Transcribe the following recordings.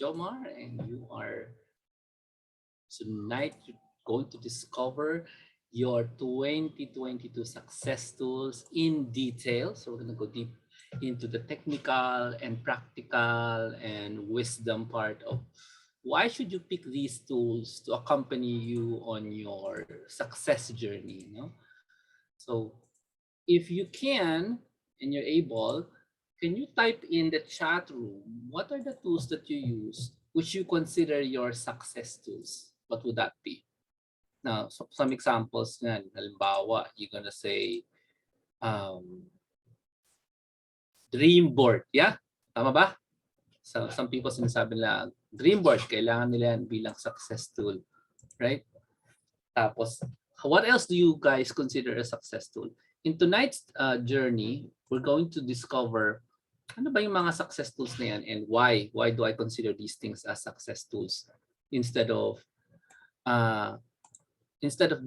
Jomar, and you are tonight you're going to discover your 2022 success tools in detail. So we're going to go deep into the technical and practical and wisdom part of why should you pick these tools to accompany you on your success journey, you know? So if you can and you're able, can you type in the chat room what are the tools that you use which you consider your success tools? What would that be? Now, so some examples nga, halimbawa, you're gonna say um, dream board. Yeah? Tama ba? So some people sinasabi nila, dream board, kailangan nila yan bilang success tool. Right? Tapos, what else do you guys consider a success tool? In tonight's journey, we're going to discover ano ba yung mga success tools na yan and why? Why do I consider these things as success tools instead of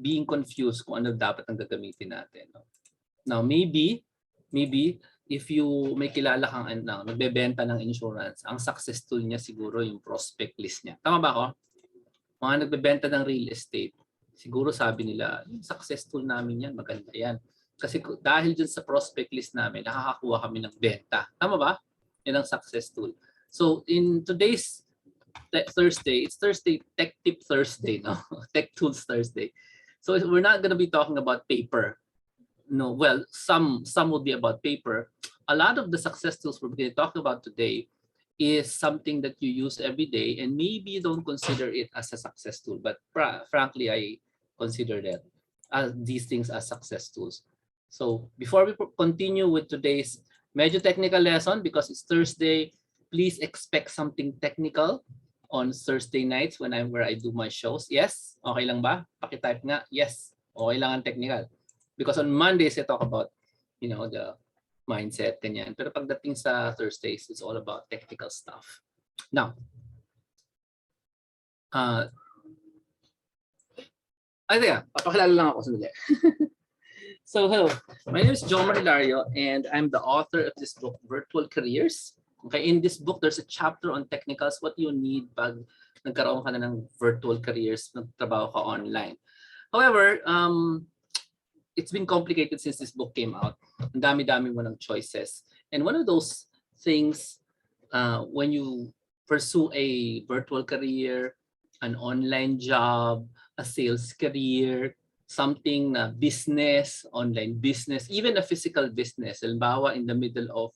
being confused kung ano dapat ang gagamitin natin. No? Now, maybe if you may kilala kang nagbebenta ng insurance, ang success tool niya siguro yung prospect list niya. Tama ba ako? Mga nagbebenta ng real estate, siguro sabi nila, yung success tool namin yan, maganda yan. Kasi dahil dyan sa prospect list namin, nakakakuha kami ng benta. Tama ba? Yan ang success tool. So in today's Thursday, it's Thursday, Tech Tip Thursday, no? Tech Tools Thursday. So we're not going to be talking about paper. No, well, some will be about paper. A lot of the success tools we're going to talk about today is something that you use every day and maybe you don't consider it as a success tool. But frankly, I consider that these things as success tools. So before we continue with today's medyo technical lesson, because it's Thursday, please expect something technical on Thursday nights where I do my shows. Yes? Okay lang ba? Pakitype nga. Yes. Okay lang ang technical. Because on Mondays, I talk about, you know, the mindset, ganyan. Pero pagdating sa Thursdays, it's all about technical stuff. Now, papakilala lang ako sandali. So, hello. My name is Jomar Hilario, and I'm the author of this book, Virtual Careers. Okay, in this book, there's a chapter on technicals, what you need pag nagkaroon ka na ng virtual careers, nagtrabaho ka online. However, it's been complicated since this book came out. Ang dami-dami mo ng choices. And one of those things, when you pursue a virtual career, an online job, a sales career, something na business, online business, even a physical business. Halimbawa, in the middle of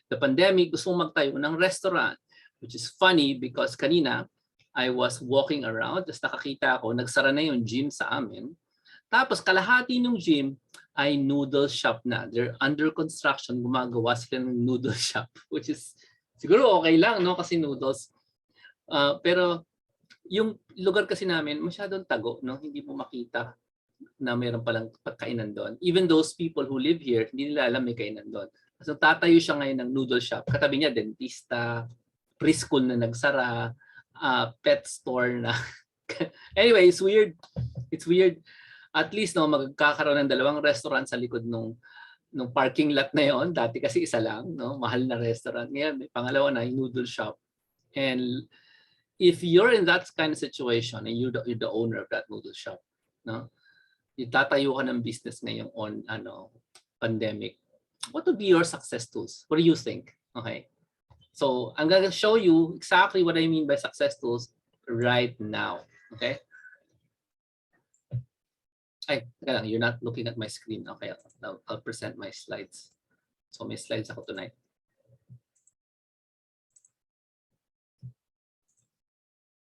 the pandemic, gusto mong magtayo ng restaurant, which is funny because kanina, I was walking around, tapos nakakita ako, nagsara na yung gym sa amin. Tapos kalahati ng gym ay noodle shop na. They're under construction, gumagawa sila ng noodle shop, which is siguro okay lang, no? Kasi noodles. Pero yung lugar kasi namin, masyadong tago, no? Hindi mo makita na mayroon palang pagkainan doon. Even those people who live here, hindi nila alam may kainan doon. So tatayo siya ngayon ng noodle shop. Katabi niya, dentista, preschool na nagsara, pet store na. Anyway, it's weird. It's weird. At least no, magkakaroon ng dalawang restaurant sa likod nung parking lot na yon. Dati kasi isa lang, no, mahal na restaurant. Ngayon, may pangalawa na yung noodle shop. And if you're in that kind of situation and you're the owner of that noodle shop, no, itatayo ka ng business ngayong on pandemic, what would be your success tools? What do you think? Okay. So I'm going to show you exactly what I mean by success tools right now. Okay. You're not looking at my screen. Okay. I'll present my slides. So may slides ako tonight.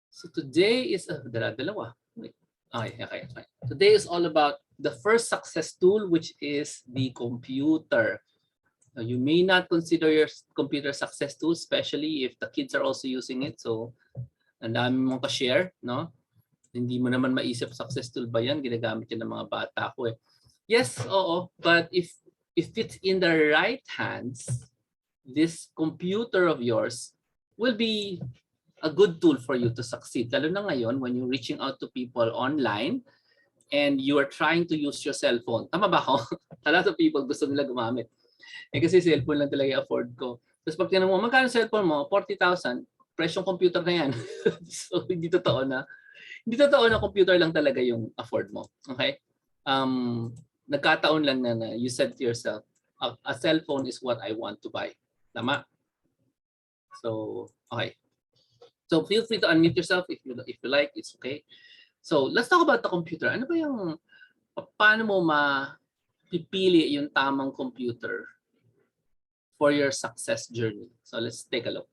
So today is dalawa. Okay. Today is all about the first success tool, which is the computer. Now, you may not consider your computer success tool, especially if the kids are also using it. So, ang dami mong ka-share, no? Hindi mo naman maisip success tool ba yan? Ginagamit yan ng mga bata ko eh. Yes, oo. But if it's in the right hands, this computer of yours will be a good tool for you to succeed. Lalo na ngayon when you're reaching out to people online and you are trying to use your cell phone. Tama ba ako? A lot of people gusto nila gumamit. Eh kasi cellphone lang talaga i-afford ko. Tapos pag tinanong mo, magkano cellphone mo? 40,000. presyong computer na yan. So hindi totoo na computer lang talaga yung afford mo. Okay? Nagkataon lang na you said to yourself, a cell phone is what I want to buy. Tama? So, okay. So feel free to unmute yourself if you like, it's okay. So let's talk about the computer. Ano ba yung, paano mo mapipili yung tamang computer for your success journey? So let's take a look.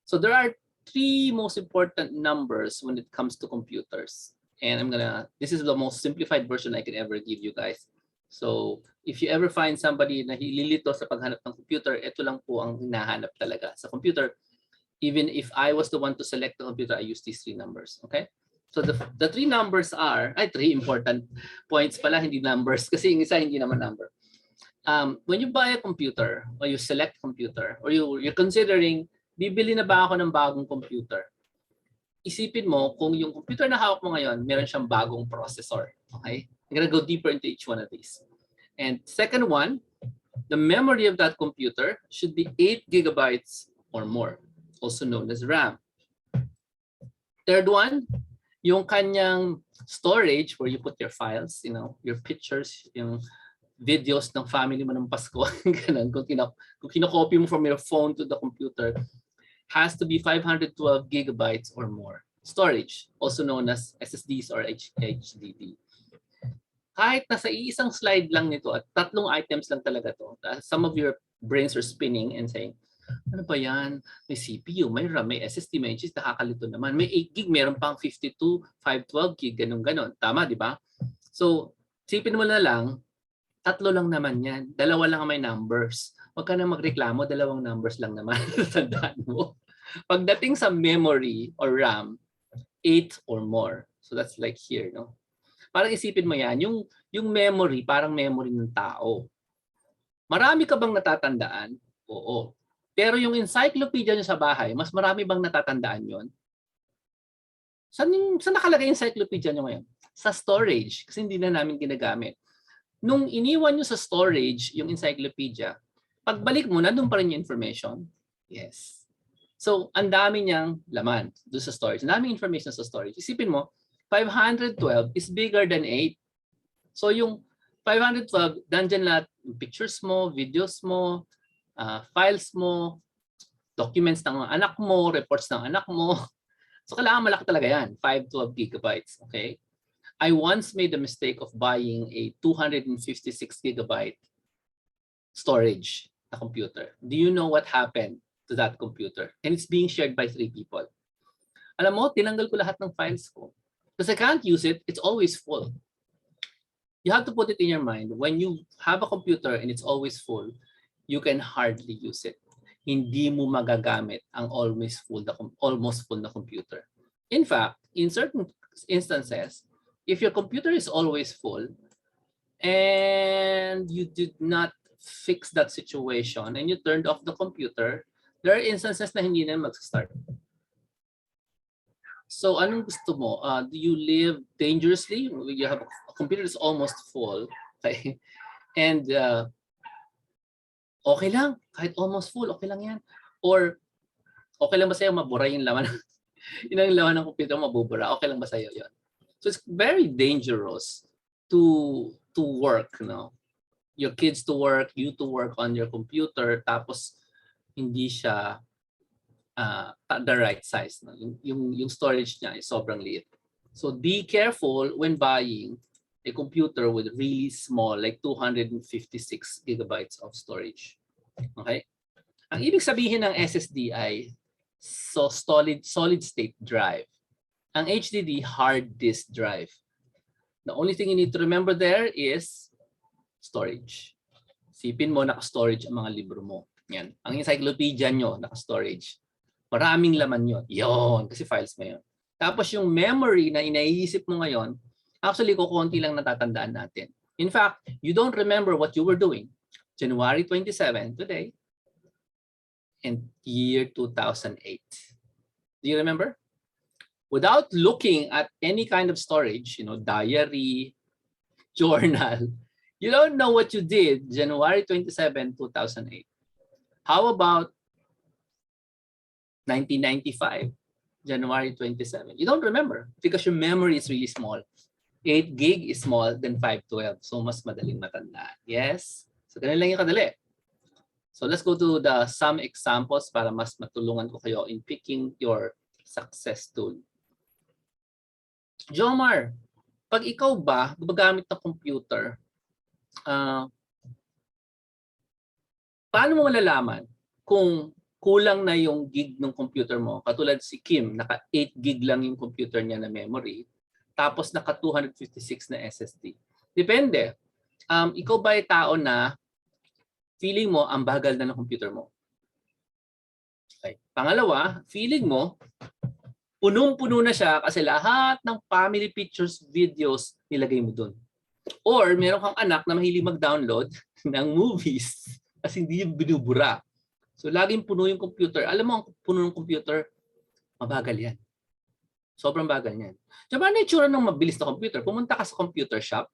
So there are 3 most important numbers when it comes to computers. And this is the most simplified version I can ever give you guys. So if you ever find somebody na hililito sa paghanap ng computer, ito lang po ang hinahanap talaga sa computer. Even if I was the one to select the computer, I use these 3 numbers. Okay? So the 3 numbers are, 3 important points pala, hindi numbers, kasi yung isa hindi naman number. When you buy a computer, or you select computer, or you're considering, bibili na ba ako ng bagong computer? Isipin mo kung yung computer na hawak mo ngayon, meron siyang bagong processor. Okay? I'm gonna go deeper into each one of these. And second one, the memory of that computer should be 8 gigabytes or more, also known as RAM. Third one, yung kanyang storage where you put your files, your pictures, yung videos ng family mo ng Pasko, ganun, kung kinokopy mo from your phone to the computer, has to be 512 gigabytes or more. Storage, also known as SSDs or HDD. Kahit nasa iisang slide lang nito at 3 items lang talaga to, some of your brains are spinning and saying, ano ba yan? May CPU, may RAM, may SSD, may HDD, nakakalito naman. May 8 gig, meron pang 52, 512 gig, ganun-ganon. Tama, di ba? So, sipin mo na lang, 3 lang naman yan. 2 lang ang may numbers. Huwag ka na magreklamo, 2 numbers lang naman. Tandaan mo. Pagdating sa memory or RAM, 8 or more. So that's like here, no? Parang isipin mo yan, yung memory, parang memory ng tao. Marami ka bang natatandaan? Oo. Pero yung encyclopedia nyo sa bahay, mas marami bang natatandaan yon? Saan nakalagay yung encyclopedia nyo ngayon? Sa storage, kasi hindi na namin ginagamit. Nung iniwan nyo sa storage yung encyclopedia, pagbalik mo, nandun pa rin yung information. Yes. So, ang dami niyang laman doon sa storage. Ang daming information sa storage. Isipin mo, 512 is bigger than 8. So, yung 512, nandyan lahat, pictures mo, videos mo, files mo, documents ng anak mo, reports ng anak mo. So, kailangan malaki talaga yan, 512 gigabytes. Okay? I once made the mistake of buying a 256 gigabyte storage na computer. Do you know what happened to that computer? And it's being shared by 3 people. Alam mo, tinanggal ko lahat ng files ko. Because I can't use it, it's always full. You have to put it in your mind, when you have a computer and it's always full, you can hardly use it. Hindi mo magagamit ang almost full na computer. In fact, in certain instances, if your computer is always full and you did not fix that situation and you turned off the computer, there are instances na hindi na mag-start. So anong gusto mo? Do you live dangerously? You have a computer that's almost full, okay? And okay lang, kahit almost full, okay lang yan. Or okay lang ba sa'yo mabura yung laman? Yun ang laman ng computer, mabubura. Okay lang ba sa'yo yun? So it's very dangerous to work, no? Your kids to work, you to work on your computer, tapos hindi siya the right size. No? Yung storage niya is sobrang liit. So be careful when buying a computer with really small, like 256 gigabytes of storage. Okay? Ang ibig sabihin ng SSD ay solid state drive. Ang HDD, hard disk drive. The only thing you need to remember there is storage. Sipin mo, naka-storage ang mga libro mo. Yan. Ang encyclopedia nyo, naka-storage. Maraming laman yun. Yun, kasi files mo yun. Tapos yung memory na inaiisip mo ngayon, actually, kukunti lang natatandaan natin. In fact, you don't remember what you were doing January 27, today, in year 2008. Do you remember? Without looking at any kind of storage, diary, journal, you don't know what you did January 27, 2008. How about 1995, January 27. You don't remember because your memory is really small. 8 gig is small than 512. So mas madaling matandaan. Yes? So ganun lang yung kadali. So let's go to the some examples para mas matulungan ko kayo in picking your success tool. Jomar, pag ikaw ba gumagamit ng computer, paano mo malalaman kung kulang na yung gig ng computer mo? Katulad si Kim, naka 8 gig lang yung computer niya na memory, tapos naka 256 na SSD. Depende. Ikaw ba ay tao na feeling mo ang bagal na ng computer mo? Okay. Pangalawa, feeling mo punong-puno na siya kasi lahat ng family pictures, videos nilagay mo doon. Or meron kang anak na mahilig mag-download ng movies kasi hindi yung binubura. So laging puno yung computer. Alam mo, ang puno ng computer, mabagal yan. Sobrang bagal yan. So paano yung tsura ng mabilis na computer? Pumunta ka sa computer shop,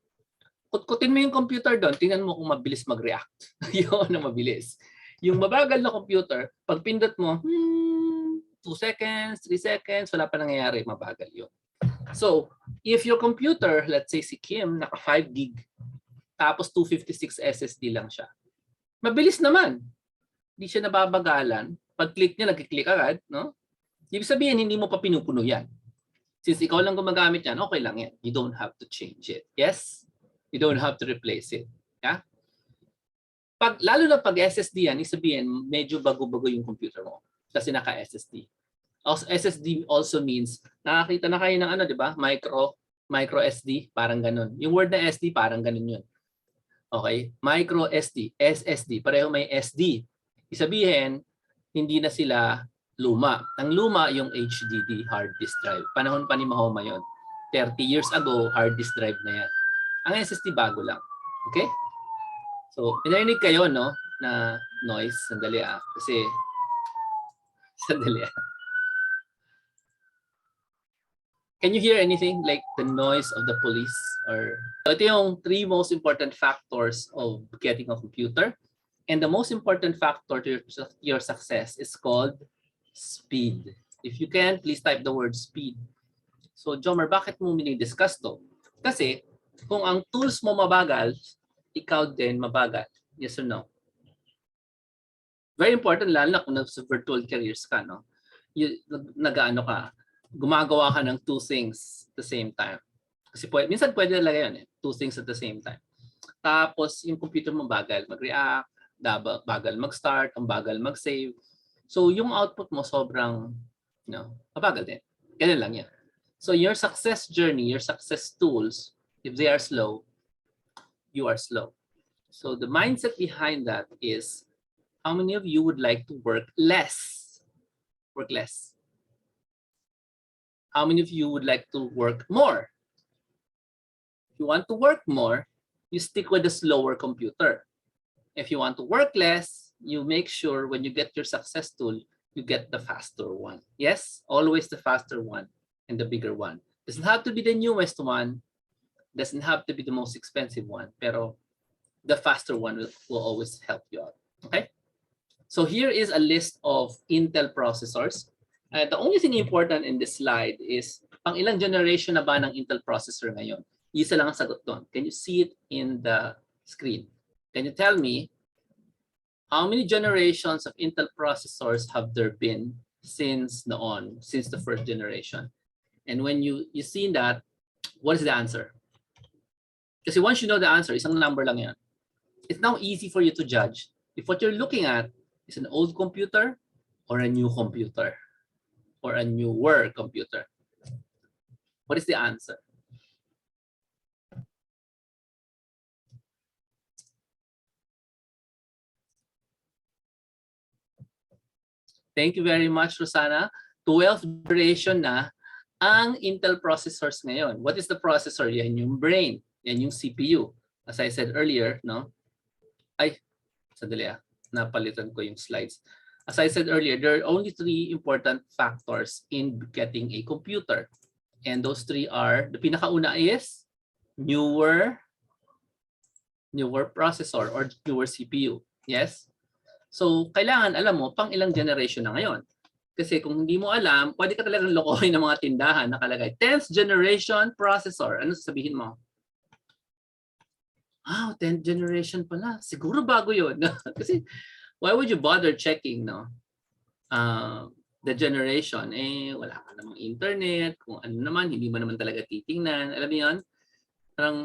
kutkutin mo yung computer doon, tingnan mo kung mabilis mag-react. Yun ang mabilis. Yung mabagal na computer, pag pindot mo, 2 seconds, 3 seconds, wala pa nangyayari, mabagal yun. So, if your computer, let's say si Kim, naka 5 gig, tapos 256 SSD lang siya, mabilis naman. Hindi siya nababagalan. Pag click niya, nag-click agad, no? Ibig sabihin, hindi mo pa pinupuno yan. Since ikaw lang gumagamit yan, okay lang yan. You don't have to change it. Yes? You don't have to replace it. Yeah? Lalo na pag SSD yan, isabihin, medyo bago-bago yung computer mo. Kasi naka-SSD. SSD also means, nakakita na kayo ng ano, di ba? Micro SD, parang ganun. Yung word na SD, parang ganun yun. Okay? Micro SD, SSD, pareho may SD. Isabihin, hindi na sila luma. Ang luma yung HDD, hard disk drive. Panahon pa ni Mahoma yun. 30 years ago, hard disk drive na yan. Ang SSD bago lang. Okay? So, pinarinig kayo, no? Na noise. Sandali kasi, sandali Can you hear anything like the noise of the police? So, ito yung 3 most important factors of getting a computer. And the most important factor to your success is called speed. If you can, please type the word speed. So, Jomar, bakit mo minidiscuss to? Kasi, kung ang tools mo mabagal, ikaw din mabagal. Yes or no? Very important, lalo na kung nasa virtual careers ka, no? Nag-ano ka, gumagawa ka ng 2 things at the same time. Kasi minsan pwede talaga yun, 2 things at the same time. Tapos, yung computer mo bagal mag-react, bagal mag-start, ang bagal mag-save. So, yung output mo sobrang, mabagal din. Ganyan lang yan. So, your success journey, your success tools, if they are slow, you are slow. So, the mindset behind that is, how many of you would like to work less? Work less. How many of you would like to work more? If you want to work more, you stick with the slower computer. If you want to work less, you make sure when you get your success tool, you get the faster one. Yes, always the faster one and the bigger one. Doesn't have to be the newest one. Doesn't have to be the most expensive one. Pero the faster one will always help you out. Okay? So here is a list of Intel processors. The only thing important in this slide is pang ilang generation na ba ng Intel processor ngayon? Isa lang ang sagot doon. Can you see it in the screen? Can you tell me how many generations of Intel processors have there been since the first generation? And when you see that, what is the answer? Kasi once you know the answer, isang number lang yan. It's now easy for you to judge if what you're looking at is an old computer or a new computer or a newer computer. What is the answer? Thank you very much, Rosana. 12th generation na ang Intel processors ngayon. What is the processor? Yan yung brain. Yan yung CPU. As I said earlier, no? Sandali napalitan ko yung slides. As I said earlier, there are only 3 important factors in getting a computer. And those 3 are, the pinakauna is newer processor or newer CPU. Yes? So, kailangan alam mo pang ilang generation na ngayon. Kasi kung hindi mo alam, pwede ka talagang lokohin ng mga tindahan nakalagay 10th generation processor. Ano sasabihin mo? 10th generation pala. Siguro bago 'yun. Kasi why would you bother checking, no? The generation, wala ka namang internet, kung ano naman, hindi mo naman talaga titingnan. Alam mo 'yun? Parang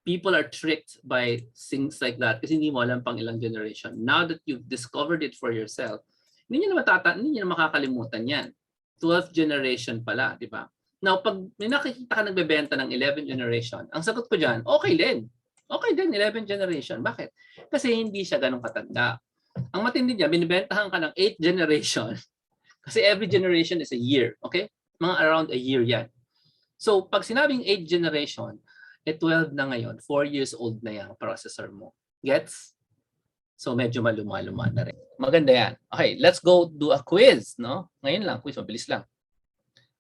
people are tricked by things like that kasi hindi mo alam pang ilang generation. Now that you've discovered it for yourself, hindi nyo na makakalimutan yan. 12th generation pala, di ba? Now, pag may nakikita ka nagbebenta ng 11th generation, ang sagot ko dyan, okay din. Okay din, 11th generation. Bakit? Kasi hindi siya ganun katanda. Ang matindi niya, binibentahan ka ng 8th generation kasi every generation is a year. Okay? Mga around a year yan. So, pag sinabing 8th generation, 12 na ngayon, 4 years old na yung processor mo. Gets? So, medyo maluma-luma na rin. Maganda yan. Okay, let's go do a quiz, no? Ngayon lang, quiz, mabilis lang.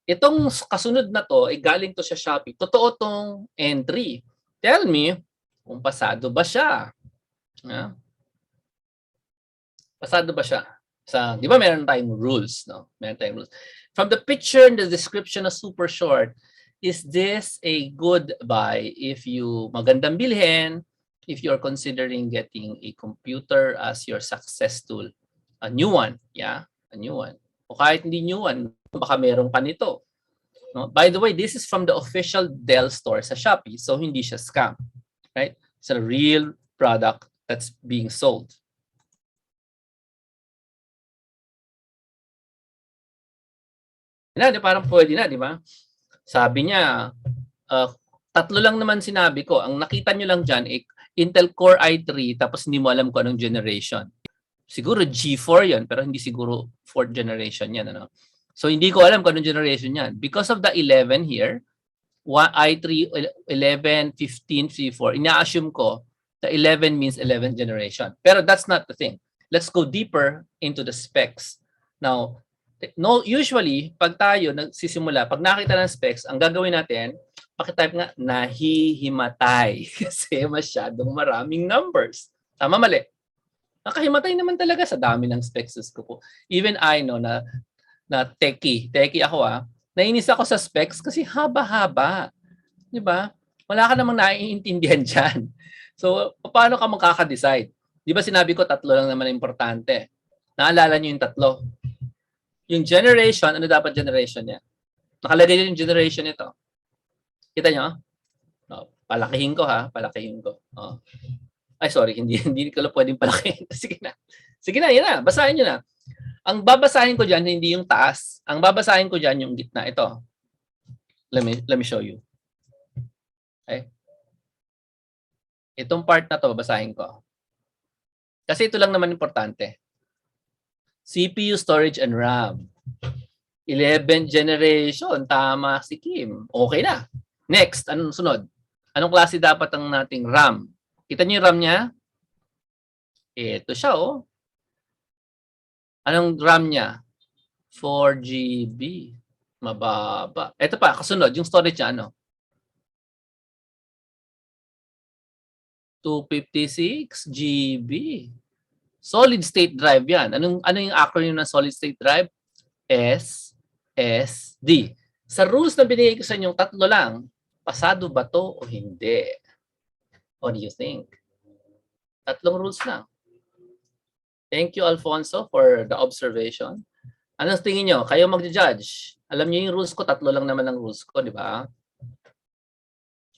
Itong kasunod na to, galing to sa Shopee. Totoo tong entry. Tell me kung pasado ba siya. Pasado ba siya? Di ba meron tayong rules, no? Meron tayong rules. From the picture and the description na super short, is this a good buy if you magandang bilhin, if you're considering getting a computer as your success tool? A new one, yeah? A new one. O kahit hindi new one, baka meron pa nito. No? By the way, this is from the official Dell store sa Shopee, so hindi siya scam. Right? It's a real product that's being sold. Parang pwede na, di ba? Sabi niya, tatlo lang naman sinabi ko. Ang nakita nyo lang dyan, Intel Core i3, tapos hindi mo alam kung anong generation. Siguro G4 yan, pero hindi siguro 4th generation yan. Ano? So hindi ko alam kung anong generation yan. Because of the 11 here, i3, 11, 15, C4, ina-assume ko the 11 means 11th generation. Pero that's not the thing. Let's go deeper into the specs. Now, usually, pag tayo nagsisimula, pag nakita ng specs, ang gagawin natin, pakitype nga, nahihimatay. Kasi masyadong maraming numbers. Tama, mali? Nakahimatay naman talaga sa dami ng specs ko po. Even I know na techie ako nainis ako sa specs kasi haba-haba. Di ba? Wala ka namang naiintindihan dyan. So, paano ka makaka-decide? Di ba sinabi ko, tatlo lang naman importante. Naalala nyo yung tatlo? Yung generation, ano dapat generation niya? Nakalagay yung generation nito. Kita nyo? Palakihin ko ha, palakihin ko. Ay sorry, hindi ko lang pwedeng palakihin. Sige na, yan na, basahin nyo na. Ang babasahin ko dyan, hindi yung taas. Ang babasahin ko dyan, yung gitna. Ito. Let me show you. Okay? Itong part na to, babasahin ko. Kasi ito lang naman importante. CPU, storage, and RAM. 11th generation. Tama si Kim. Okay na. Next, anong sunod? Anong klase dapat ang nating RAM? Kita niyo yung RAM niya? Ito siya, oh. Anong RAM niya? 4GB. Mababa. Ito pa, kasunod. Yung storage niya, ano? 256GB. Solid state drive yan. Ano yung acronym ng solid state drive? SSD. Sa rules na binigay ko sa inyong tatlo lang, pasado ba to o hindi? What do you think? Tatlong rules lang. Thank you, Alfonso, for the observation. Anong tingin nyo? Kayo mag-judge. Alam niyo yung rules ko, tatlo lang naman ang rules ko, di ba?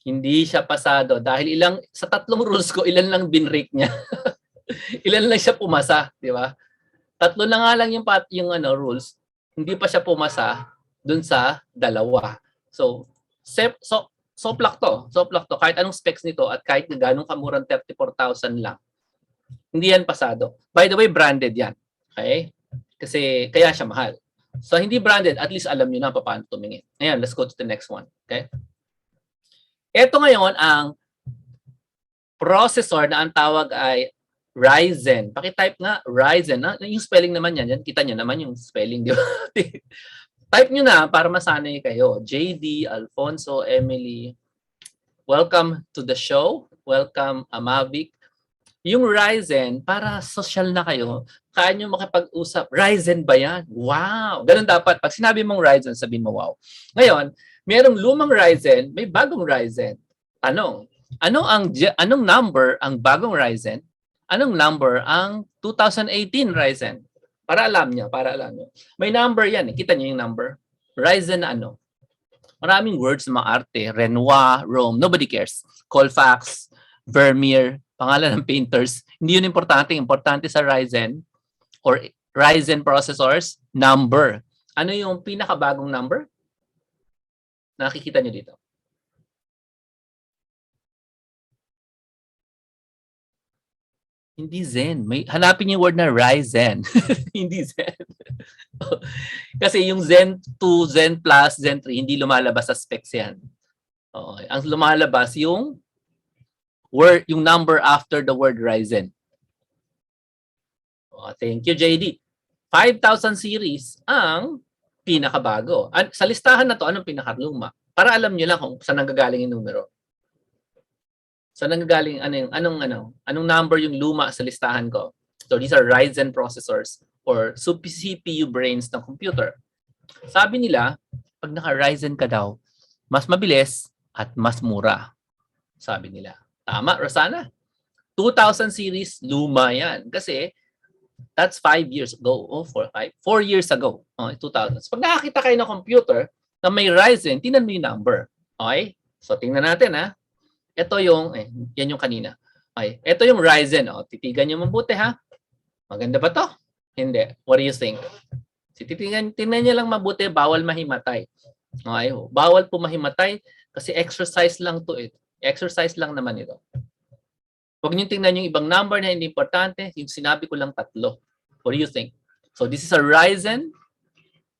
Hindi siya pasado. Dahil sa tatlong rules ko, ilan lang binrake niya. Ilan lang siya pumasa, di ba? Tatlo na nga lang yung rules, hindi pa siya pumasa dun sa dalawa. So soplak to. Kahit anong specs nito at kahit na ganong kamurang 34,000 lang, hindi yan pasado. By the way, branded yan. Okay? Kasi kaya siya mahal. So hindi branded, at least alam niyo na paano tumingin. Ayan, let's go to the next one. Okay? Ito ngayon ang processor na ang tawag ay Ryzen. Pakitype nga Ryzen. Yung spelling naman yan. Kita nyo naman yung spelling, di ba? Type nyo na para masanay kayo. JD, Alfonso, Emily. Welcome to the show. Welcome, Amavic. Yung Ryzen, para social na kayo, kaya nyo makipag-usap. Ryzen ba yan? Wow! Ganun dapat. Pag sinabi mong Ryzen, sabihin mo wow. Ngayon, merong lumang Ryzen, may bagong Ryzen. Tanong, anong number ang bagong Ryzen? Anong number ang 2018 Ryzen? Para alam niya, para alam niyo. May number yan. Kita niyo yung number? Ryzen na ano? Maraming words na mga arte. Renoir, Rome. Nobody cares. Colfax, Vermeer, pangalan ng painters. Hindi yun importante. Importante sa Ryzen or Ryzen processors, number. Ano yung pinakabagong number? Nakikita nyo dito. Hindi Zen. Hanapin yung word na Ryzen. Hindi Zen. Kasi yung Zen 2, Zen Plus, Zen 3, hindi lumalabas sa specs yan. Okay. Ang lumalabas yung word, yung number after the word Ryzen. Oh, thank you, JD. 5,000 series ang pinakabago. Sa listahan na to, anong pinakaluma? Para alam niyo lang kung saan nanggagaling yung numero. Saan nanggagaling, anong number yung luma sa listahan ko? So these are Ryzen processors or CPU brains ng computer. Sabi nila, pag naka-Ryzen ka daw, mas mabilis at mas mura. Sabi nila. Tama, Rosana? 2000 series, luma yan. Kasi that's 5 years ago. 4 years ago. 2000. So, pag nakakita kayo ng computer na may Ryzen, tingnan mo yung number. Okay? So, tingnan natin ha. Ito yung, yan yung kanina. Okay. Ito yung Ryzen. Titigan nyo mabuti ha. Maganda ba to? Hindi. What do you think? Tingnan nyo lang mabuti, bawal mahimatay. Okay? Bawal po mahimatay kasi exercise lang to eh. Exercise lang naman ito. Huwag nyo tingnan yung ibang number na hindi importante. Yung sinabi ko lang 3. What do you think? So this is a Ryzen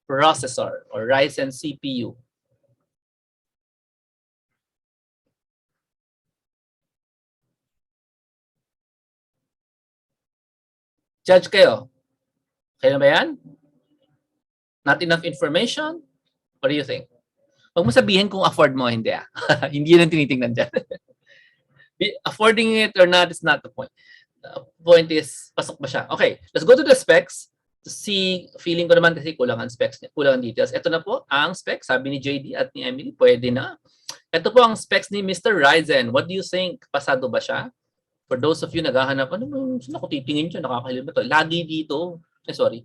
processor or Ryzen CPU. Judge kayo. Kaya na ba yan? Not enough information? What do you think? Huwag mo sabihin kung afford mo, hindi hindi yun ang tinitingnan dyan. Affording it or not is not the point. The point is, pasok ba siya? Okay, let's go to the specs to see, feeling ko naman kasi kulang ang specs, kulang ang details. Ito na po ang specs, sabi ni JD at ni Emily, pwede na. Ito po ang specs ni Mr. Ryzen. What do you think? Pasado ba siya? For those of you naghahanap, saan ako titingin dyan? Nakakahilip to. Lagi dito. Sorry.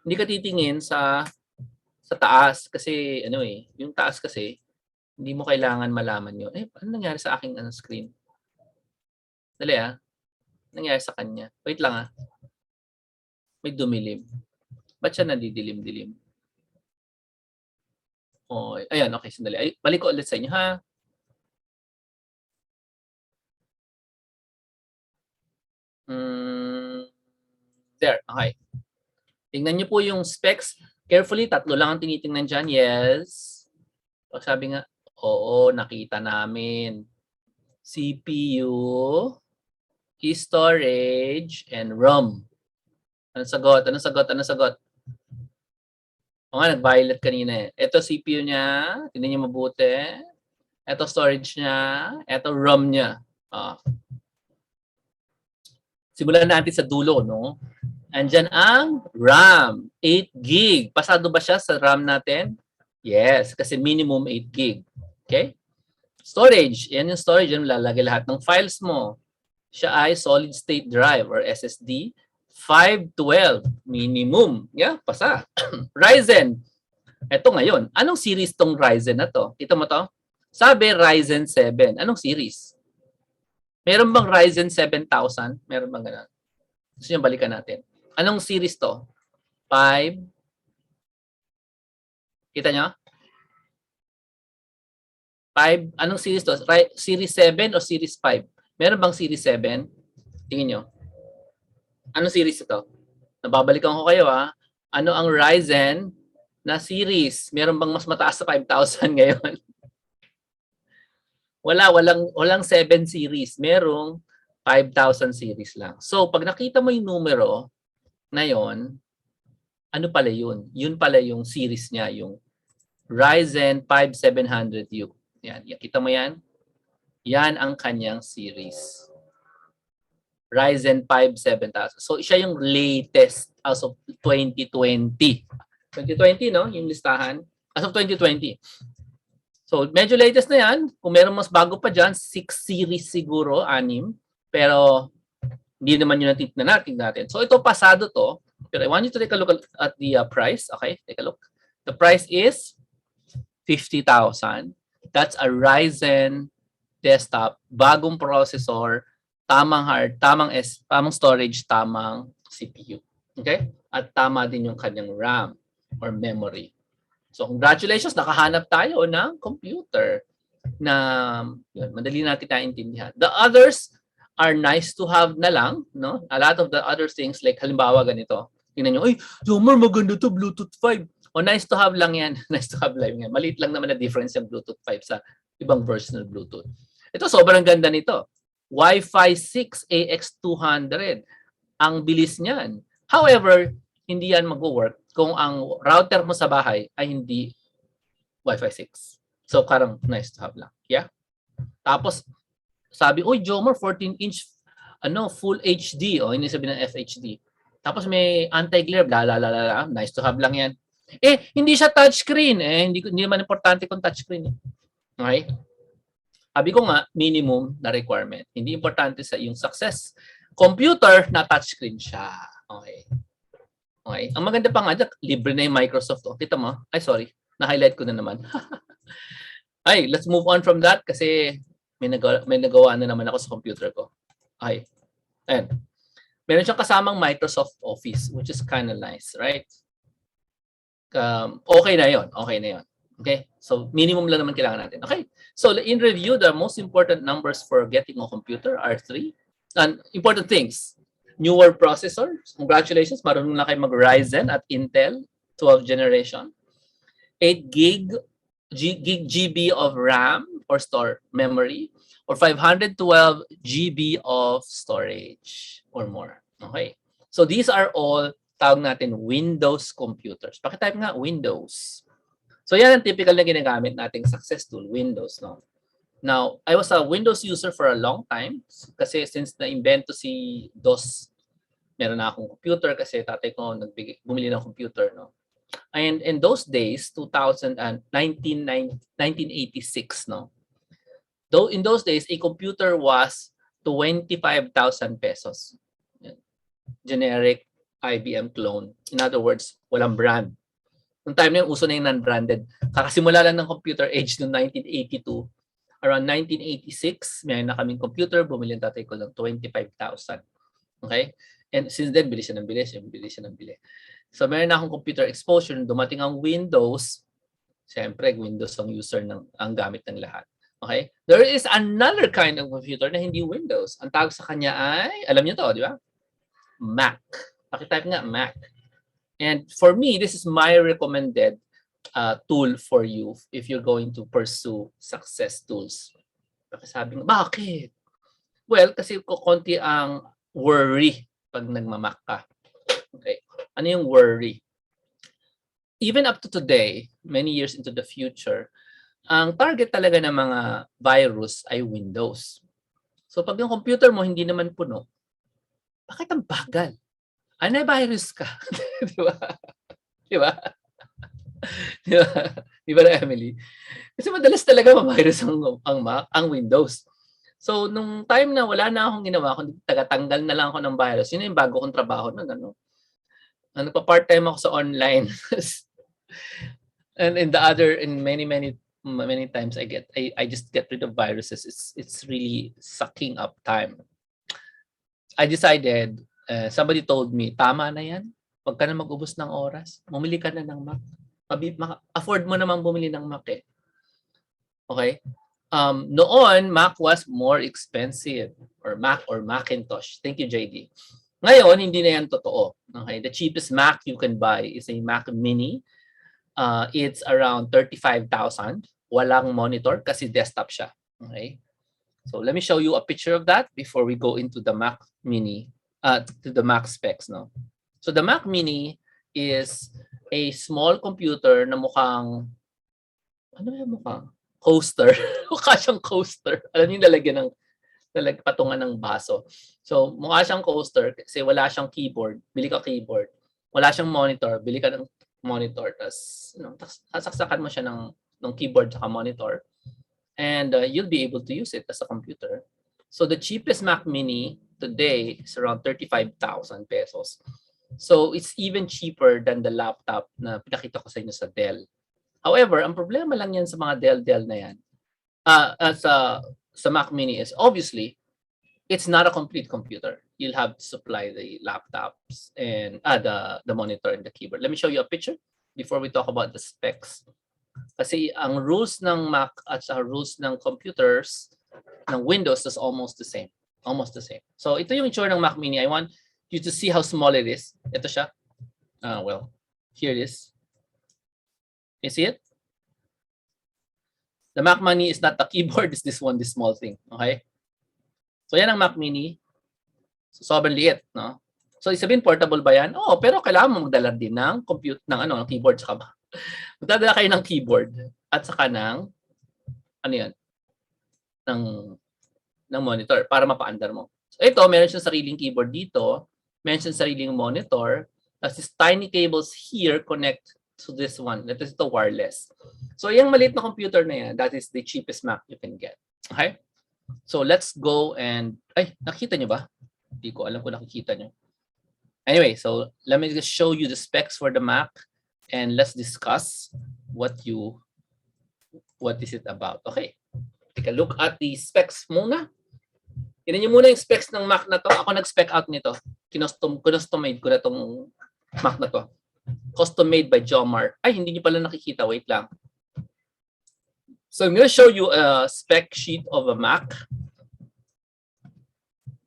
Hindi ka titingin sa taas kasi, yung taas kasi, hindi mo kailangan malaman yun. Ano nangyari sa aking screen? Dali nangyari sa kanya. Wait lang May dumilim. Ba't siya nadidilim-dilim? Ayan, okay, sandali. Balik ko ulit sa inyo, ha? There, okay. Tingnan niyo po yung specs. Carefully, 3 lang ang tinitingnan dyan. Yes. Pag sabi nga, oo, nakita namin. CPU, storage, and ROM. Anong sagot? Anong sagot? Anong sagot? O nga, nag-violet kanina Ito CPU niya. Tingnan niyo mabuti. Ito storage niya. Ito ROM niya. Simulan natin sa dulo, no? Andyan ang RAM. 8 gig. Pasado ba siya sa RAM natin? Yes, kasi minimum 8 gig. Okay? Storage. Yan yung storage. Yan lalagay lahat ng files mo. Siya ay solid state drive or SSD. 512 minimum. Yeah, pasa. Ryzen. Ito ngayon. Anong series tong Ryzen na to? Kita mo to? Sabi Ryzen 7. Anong series? Meron bang Ryzen 7000? Meron bang ganun? Gusto nyo balikan natin. Anong series to? 5. Kita nyo? 5. Anong series to? Series 7 o series 5? Meron bang series 7? Tingin nyo. Anong series ito? Nababalikan ko kayo Ano ang Ryzen na series? Meron bang mas mataas sa 5,000 ngayon? Walang 7 series. Merong 5,000 series lang. So, pag nakita mo yung numero na yon, ano pala yun? Yun pala yung series niya, yung Ryzen 5700U. Yan. Kita mo yan? Yan ang kanyang series. Ryzen 5 7000. So siya yung latest as of 2020. 2020, no? Yung listahan. As of 2020. So medyo latest na yan. Kung meron mas bago pa dyan, 6 series siguro, 6. Pero hindi naman yun na natin. So ito, pasado to. Pero I want you to take a look at the price. Okay, take a look. The price is 50,000. That's a Ryzen desktop, bagong processor, tamang tamang storage, tamang CPU. Okay? At tama din yung kanyang RAM or memory. So congratulations, nakahanap tayo ng computer na yun, madali natin naiintindihan. The others are nice to have na lang, no? A lot of the other things like halimbawa ganito. Tingnan nyo, ay, Jomar, maganda to, Bluetooth 5. O nice to have lang yan. Nice to have lang yan. Maliit lang naman na difference yung Bluetooth 5 sa ibang version ng Bluetooth. Ito, sobrang ganda nito. Wi-Fi 6 AX200. Ang bilis niyan. However, hindi yan mag-work kung ang router mo sa bahay ay hindi Wi-Fi 6. So, parang nice to have lang. Yeah? Tapos, sabi, uy, Jomar, 14-inch full HD. O, hindi sabihin ng FHD. Tapos may anti-glare, bla, bla, bla, bla. Nice to have lang yan. Hindi siya touchscreen. Hindi naman importante kung touchscreen. Okay? Sabi ko nga, minimum na requirement. Hindi importante sa yung success. Computer na touchscreen siya. Okay. Okay. Ang maganda pa nga, libre na yung Microsoft. Kita mo? Ay, sorry. Na-highlight ko na naman. Ay, let's move on from that kasi may nagawa na naman ako sa computer ko. Okay. Ayan. Meron siyang kasamang Microsoft Office, which is kind of nice, right? Okay na yon. Okay na yon. Okay? So, minimum lang naman kailangan natin. Okay? So, in review, the most important numbers for getting a computer are 3. And important things. Newer processor. Congratulations. Marunong na kayo mag-Ryzen at Intel 12th generation. 8 GB of RAM or store memory. Or 512 GB of storage or more. Okay? So, these are all tawag natin Windows computers. Pakitype nga Windows. So yan ang typical na ginagamit nating success tool, Windows. No? Now, I was a Windows user for a long time kasi since na-invento si DOS, meron na akong computer kasi tatay ko bumili ng computer. No? And in those days, 1986, no? Though in those days, a computer was 25,000 pesos. Generic IBM clone. In other words, walang brand. Noong time na yung uso na yung non-branded. Kakasimula lang ng computer age noong 1982. Around 1986, may na kaming computer. Bumili ang tatay ko lang 25,000. Okay? And since then, bilis siya ng bilis. So, meron na akong computer exposure. Dumating ang Windows. Siyempre, Windows ang user ang gamit ng lahat. Okay? There is another kind of computer na hindi Windows. Ang tawag sa kanya ay, alam niyo to, di ba? Mac. Pakitype nga, Mac. And for me, this is my recommended tool for you if you're going to pursue success tools. Sabi nga, bakit? Well, kasi konti ang worry pag nagmamak ka. Okay. Ano yung worry? Even up to today, many years into the future, ang target talaga ng mga virus ay Windows. So pag yung computer mo hindi naman puno, bakit ang bagal? Antivirus ka. Di ba? Di ba? Di ba? Di ba na, Emily? Kasi madalas talaga ma-virus ang Windows. So, nung time na wala na akong ginawa, kundi tagatanggal na lang ako ng virus, yun yung bago kong trabaho nun. Nagpa-part-time ako sa online. And in many times I just get rid of viruses. It's really sucking up time. I decided, somebody told me, tama na yan. Huwag ka na mag-ubos ng oras. Bumili ka na ng Mac. Afford mo namang bumili ng Mac eh. Okay? Noon, Mac was more expensive. Or Macintosh. Thank you, JD. Ngayon, hindi na yan totoo. Okay? The cheapest Mac you can buy is a Mac Mini. It's around 35,000. Walang monitor kasi desktop siya. Okay? So let me show you a picture of that before we go into the Mac Mini, to the Mac specs. No? So the Mac Mini is a small computer na mukhang, ano yung mukhang? Coaster. Mukha siyang coaster. Alam niyo lalagyan ng Talagang patungan ng baso. So, mukha siyang coaster kasi wala siyang keyboard. Bili ka keyboard. Wala siyang monitor. Bili ka ng monitor. Tapos, sasaksakan mo siya ng keyboard at monitor. And you'll be able to use it as a computer. So, the cheapest Mac Mini today is around 35,000 pesos. So, it's even cheaper than the laptop na pinakita ko sa inyo sa Dell. However, ang problema lang yan sa mga Dell na yan, sa Mac Mini is obviously, it's not a complete computer. You'll have to supply the laptops and the monitor and the keyboard. Let me show you a picture before we talk about the specs. Kasi ang rules ng Mac at sa rules ng computers ng Windows is almost the same. Almost the same. So ito yung itsura ng Mac Mini. I want you to see how small it is. Ito siya. Well, here it is. You see it? The Mac Mini is not the keyboard, it's this one, this small thing. Okay? So yan ang Mac Mini. So, sobrang liit, no? So isabihin portable ba yan? Oo, pero kailangan mo magdala din ng ng keyboard saka ba. Magdadala kayo ng keyboard at saka ng yan? ng monitor para mapaandar mo. So ito, meron siyang sariling keyboard dito, meron siyang sariling monitor, tapos these tiny cables here connect to this one. That is the wireless. So yung maliit na computer na yan, that is the cheapest Mac you can get. Okay? So let's go and nakita nyo ba? Hindi ko alam kung nakikita nyo. Anyway, so let me just show you the specs for the Mac and let's discuss what is it about. Okay. Take a look at the specs muna. Tignan nyo muna yung specs ng Mac na to. Ako nag-spec out nito. Custom-made ko na tong Mac na to. Custom made by Jomar. Ay, hindi nyo pala nakikita. Wait lang. So I'm going to show you a spec sheet of a Mac.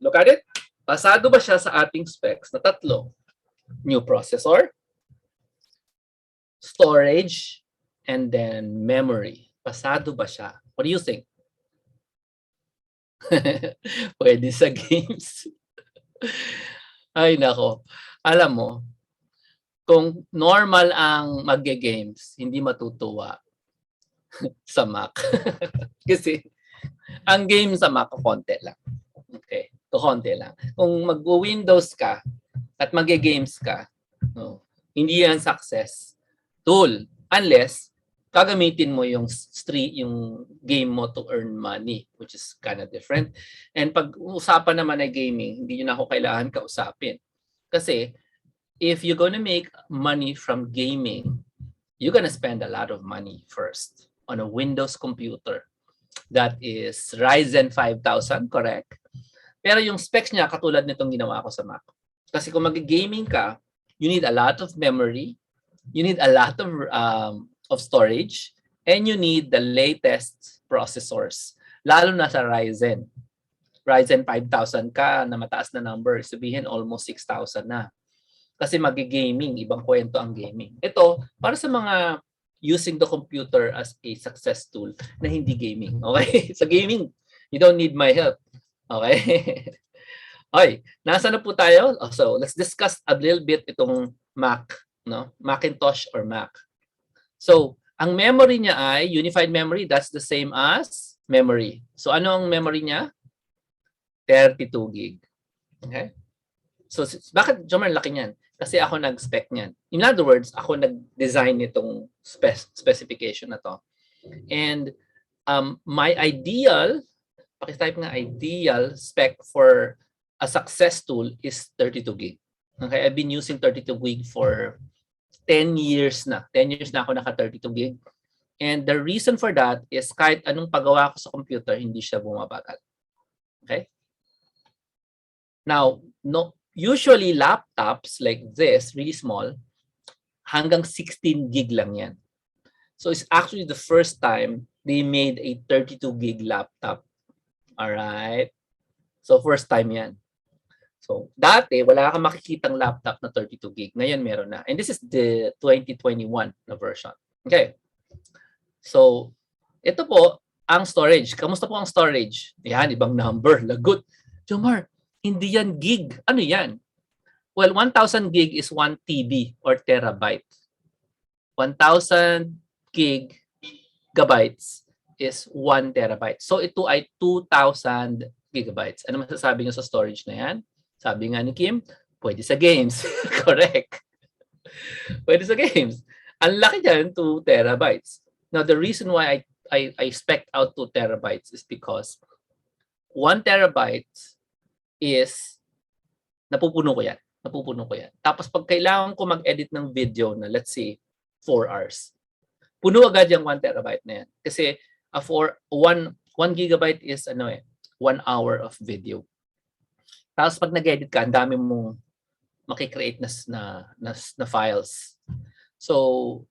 Look at it. Pasado ba siya sa ating specs na tatlo? New processor, storage, and then memory. Pasado ba siya? What do you think? Pwede sa games. Ay, nako. Alam mo, kung normal ang magge-games, hindi matutuwa sa Mac. Kasi ang game sa Mac, konti lang. Okay, konti lang. Kung mag-Windows ka at magge-games ka, no, hindi yan success tool unless gagamitin mo yung game mo to earn money, which is kind of different. And pag usapan naman ay gaming, hindi nyo na ako kailangan kausapin. Kasi if you're gonna make money from gaming, you're gonna spend a lot of money first on a Windows computer. That is Ryzen 5000, correct? Pero yung specs niya, katulad nitong ginawa ko sa Mac. Kasi kung mag-gaming ka, you need a lot of memory, you need a lot of storage, and you need the latest processors. Lalo na sa Ryzen. Ryzen 5000 ka na mataas na number, sabihin almost 6,000 na. Kasi magi-gaming, ibang kwento ang gaming. Ito, para sa mga using the computer as a success tool na hindi gaming. Okay? Sa gaming, you don't need my help. Okay? Okay, nasa na po tayo? So, let's discuss a little bit itong Mac, no? Macintosh or Mac. So, ang memory niya ay unified memory, that's the same as memory. So, ano ang memory niya? 32 gig. Okay? So, bakit Jomar laki niyan? Kasi ako nag-spec niyan. In other words, ako nag-design nitong specification na to. And my ideal, pakitype nga ideal spec for a success tool is 32 gig. Okay, I've been using 32 gig for 10 years na. 10 years na ako naka 32 gig. And the reason for that is kahit anong paggawa ko sa computer, hindi siya bumabagal. Okay? Now, usually laptops like this, really small, hanggang 16 gig lang yan. So it's actually the first time they made a 32 gig laptop. Alright? So first time yan. So dati, wala kang makikitang laptop na 32 gig. Ngayon meron na. And this is the 2021 na version. Okay. So, ito po, ang storage. Kamusta po ang storage? Yan, ibang number. Lagot. Jomar, hindi yan gig. Ano yan? Well, 1,000 gig is 1 TB or terabyte. 1,000 gigabytes is 1 terabyte. So ito ay 2,000 gigabytes. Ano masasabi niyo sa storage na yan? Sabi nga ni Kim, pwede sa games. Correct. Pwede sa games. Ang laki dyan, 2 terabytes. Now, the reason why I spec out 2 terabytes is because 1 terabyte is napupuno ko yan. Napupuno ko yan. Tapos pag kailangan ko mag-edit ng video na let's say 4 hours, puno agad yung 1 terabyte na yan. Kasi for 1 gigabyte is 1 hour of video. Tapos pag nag-edit ka, ang dami mong makikreate na files. So,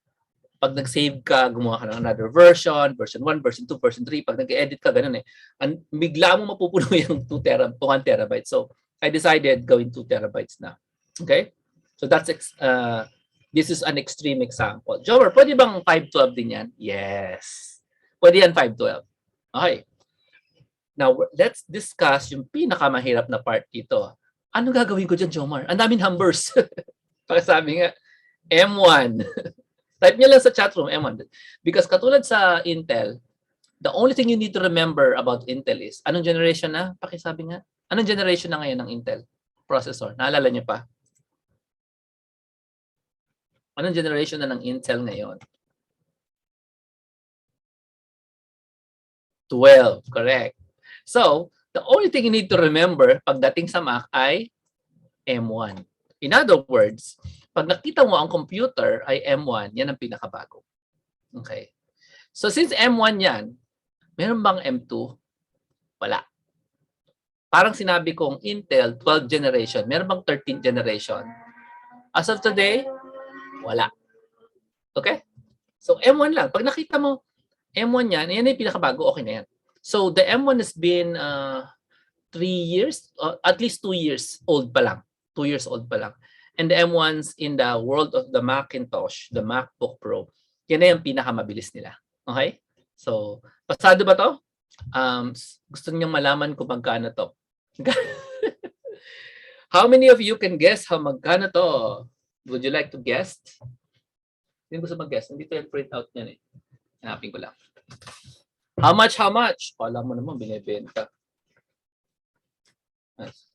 pag nag-save ka, gumawa ka ng another version 1, version 2, version 3, pag nag-edit ka, ganun eh. Bigla mo mapupuno yung 1 terabyte. So, I decided gawin 2 terabytes na. Okay? So, this is an extreme example. Jomar, pwede bang 512 din yan? Yes. Pwede yan 512. Okay. Now, let's discuss yung pinakamahirap na part dito. Ano gagawin ko dyan, Jomar? Ang daming numbers. Pagkasabi nga, M1. Type niyo lang sa chatroom, M1. Because katulad sa Intel, the only thing you need to remember about Intel is, anong generation na? Pakisabi nga. Anong generation na ngayon ng Intel processor? Naalala niyo pa? Anong generation na ng Intel ngayon? 12, correct. So, the only thing you need to remember pagdating sa Mac ay M1. In other words, pag nakita mo ang computer ay M1, yan ang pinakabago. Okay. So, since M1 yan, meron bang M2? Wala. Parang sinabi kong Intel 12th generation, meron bang 13th generation? As of today, wala. Okay? So, M1 lang. Pag nakita mo, M1 yan, yan yung pinakabago, okay na yan. So, the M1 has been 3 years, at least 2 years old pa lang. 2 years old pa lang. And the M1s in the world of the Macintosh, the MacBook Pro, yan na yung pinakamabilis nila. Okay? So, pasado ba to? Gusto niyo malaman kung magkano to? How many of you can guess how magkano to? Would you like to guess? Hindi gusto mag-guess. Hindi to yung print out niyan eh. Hanapin ko lang. How much? How much? Alam mo naman, binibenta. Nice.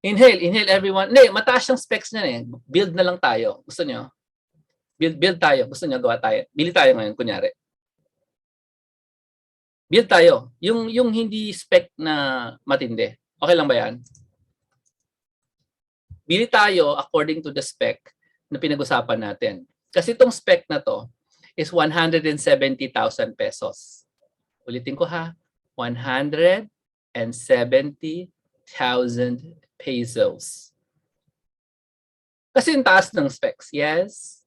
Inhale everyone. Hindi, mataas yung specs niyan eh. Build na lang tayo. Gusto niyo? Build tayo. Gusto niyo gawa tayo? Bili tayo ngayon, kunyari. Build tayo. Yung hindi spec na matindi. Okay lang ba yan? Bili tayo according to the spec na pinag-usapan natin. Kasi itong spec na to is 170,000 pesos. Ulitin ko ha. 170,000 pesos. Kasi yung taas ng specs. Yes?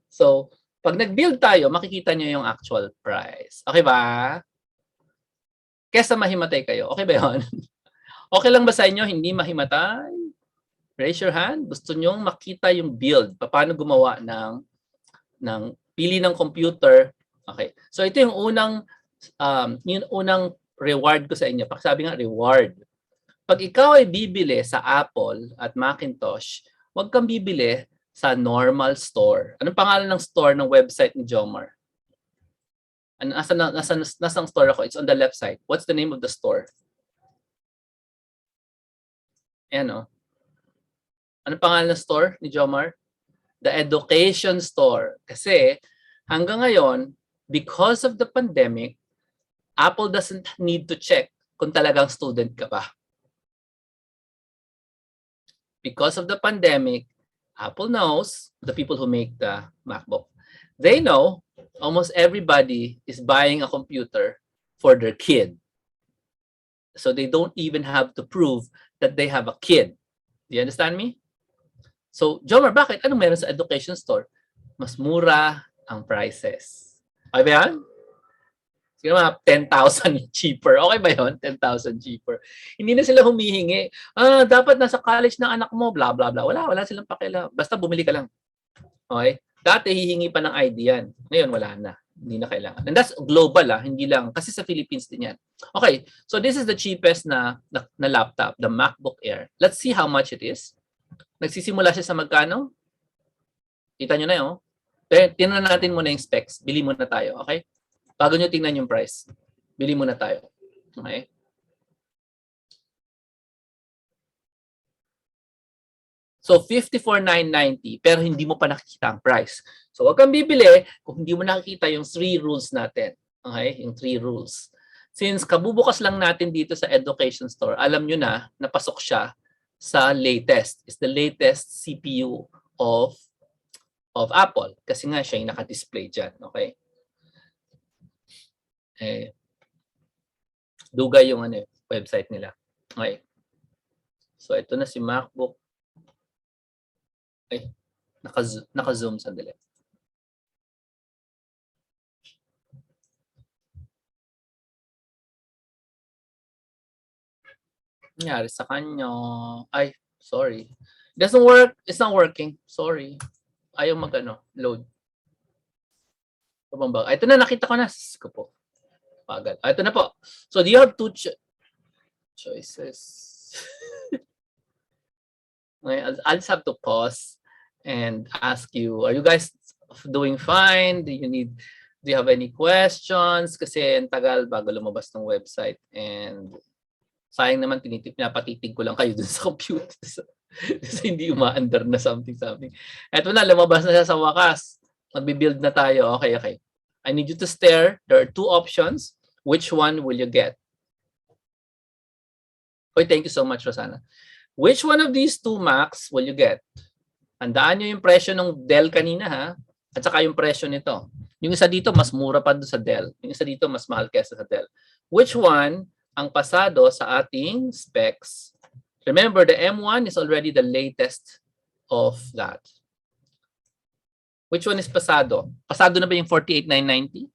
So, pag nag-build tayo, makikita nyo yung actual price. Okay ba? Kesa mahimatay kayo. Okay ba yun? Okay lang ba sa inyo hindi mahimatay? Raise your hand. Gusto nyo makita yung build. Paano gumawa ng pili ng computer. Okay. So, ito yung unang reward ko sa inyo. Sabi nga, reward. Pag ikaw ay bibili sa Apple at Macintosh, huwag kang bibili sa normal store. Anong pangalan ng store ng website ni Jomar? Nasang store ako? It's on the left side. What's the name of the store? Ayan o. Anong pangalan ng store ni Jomar? The Education Store. Kasi hanggang ngayon, because of the pandemic, Apple doesn't need to check kung talagang student ka ba. Because of the pandemic, Apple knows, the people who make the MacBook, they know almost everybody is buying a computer for their kid. So they don't even have to prove that they have a kid. Do you understand me? So, Jomar, bakit? Anong meron sa education store? Mas mura ang prices. Okay ba yan? Siguro mga 10,000 cheaper. Okay ba yun? 10,000 cheaper. Hindi na sila humihingi. Dapat nasa college ng anak mo, blah, blah, blah. Wala silang pakialam. Basta bumili ka lang. Okay? Dati hihingi pa ng ID yan. Ngayon, wala na. Hindi na kailangan. And that's global, hindi lang. Kasi sa Philippines din yan. Okay, so this is the cheapest na laptop, the MacBook Air. Let's see how much it is. Nagsisimula siya sa magkano? Kita nyo na yun. Tingnan natin muna yung specs. Bili muna tayo, okay? Bago nyo tingnan yung price, bili muna tayo. Okay? So 54,990 pero hindi mo pa nakikita ang price. So wag kang bibili kung hindi mo nakikita yung 3 rules natin. Okay? Yung 3 rules. Since kabubukas lang natin dito sa education store, alam nyo na napasok siya sa latest. It's the latest CPU of Apple. Kasi nga siya yung naka-display dyan. Okay? Dugay yung website nila. Okay. So ito na si MacBook. Ay, naka-zoom sandali. Nangyari sa kanya. Ay, sorry. Doesn't work. It's not working. Sorry. Ayaw load. Ito na, nakita ko na. Ko po. Pagal. Ito na po. So, do you have 2 choices? Okay, I'll just have to pause and ask you, are you guys doing fine? Do you have any questions? Kasi ang tagal bago lumabas ng website. And sayang naman, pinapatitig ko lang kayo dun sa computer. Kasi hindi umaandar na something. Eto na, lumabas na siya sa wakas. Magbibuild na tayo. Okay. I need you to stare. There are 2 options. Which one will you get? Okay, thank you so much, Rosana. Which one of these 2 Macs will you get? Handaan nyo yung presyo ng Dell kanina, ha? At saka yung presyo nito. Yung isa dito, mas mura pa doon sa Dell. Yung isa dito, mas mahal kesa sa Dell. Which one ang pasado sa ating specs? Remember, the M1 is already the latest of that. Which one is pasado? Pasado na ba yung 48,990?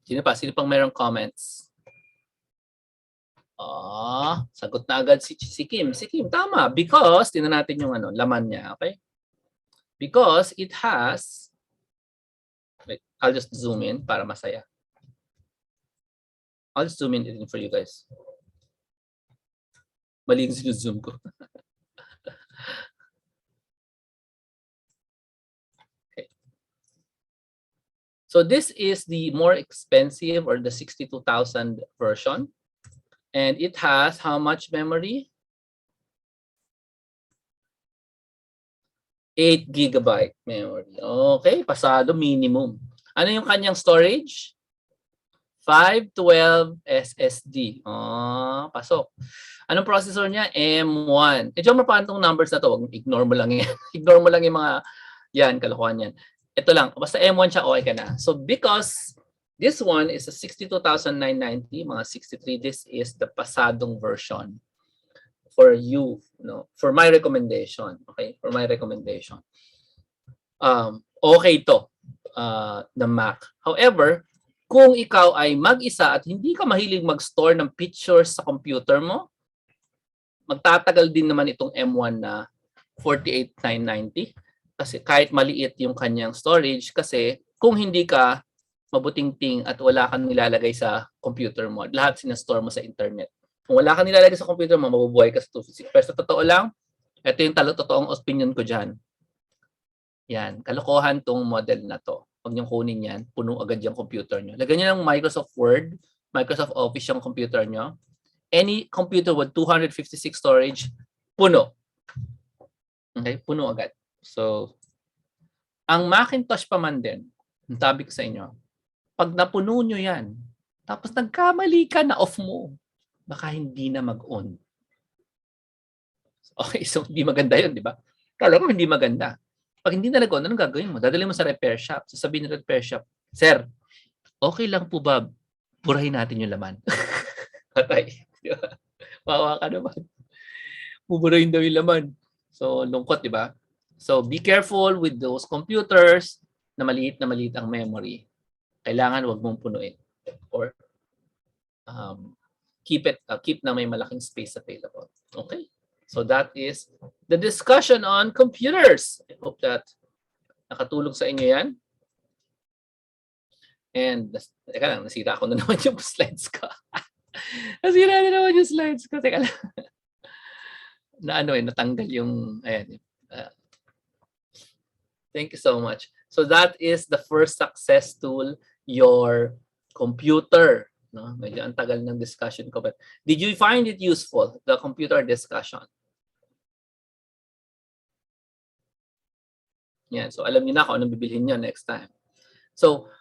Sino pang mayroong comments? Sagot na agad si Kim. Si Kim, tama. Because, tingnan natin yung laman niya. Okay? Because it has, wait, I'll just zoom in para masaya. I'll just zoom in for you guys. Mali yung zoom ko. Okay. So this is the more expensive or the 62,000 version. And it has how much memory? 8 GB memory. Okay, pasado minimum. Ano yung kanyang storage? 512 SSD. Pasok. Anong processor niya? M1. Jomar, paano itong numbers na to? Ignore mo lang yan. Ignore mo lang yung mga kalokohan yan. Ito lang. Basta M1 siya, okay ka na. So because this one is a 62,990, mga 63, this is the pasadong version for you, for my recommendation. Okay? For my recommendation. Okay to, the Mac. However, kung ikaw ay mag-isa at hindi ka mahilig mag-store ng pictures sa computer mo, magtatagal din naman itong M1 na 48,990 kasi kahit maliit yung kanyang storage, kasi kung hindi ka mabuting-ting at wala kang nilalagay sa computer mo, lahat sinastore mo sa internet. Kung wala kang nilalagay sa computer mo, mabubuhay ka sa 256. Pero sa totoo lang, ito yung totoong opinion ko dyan. Yan, kalokohan tong model na to. Huwag niyong kunin yan, puno agad yung computer nyo. Lagyan nyo ng Microsoft Word, Microsoft Office yung computer nyo. Any computer with 256 storage, puno. Okay, puno agad. So, ang Macintosh pa man din, sabi ko sa inyo, pag napuno nyo yan, tapos nagkamali ka na off mo, baka hindi na mag-on. Okay, so hindi maganda yun, di ba? Kala ko hindi maganda. Pag hindi na nag-on, anong gagawin mo? Dadali mo sa repair shop. Sasabihin ng repair shop, Sir, okay lang po ba? Burahin natin yung laman. Patay. Di ba? Wawa ka naman. Buburahin daw yung laman. So, lungkot, di ba? So, be careful with those computers na maliit ang memory. Kailangan wag mong punuin. Or keep na may malaking space available. Okay? So that is the discussion on computers. I hope that nakatulong sa inyo yan. And, teka lang, nasira ako na naman yung slides ko. Nasira na naman yung slides ko. Teka lang. Natanggal yung, ayan. Thank you so much. So that is the first success tool, your computer No? Medyo ang tagal ng discussion ko. But did you find it useful, the computer discussion? Yan. So alam niyo na kung anong bibilhin niyo next time. So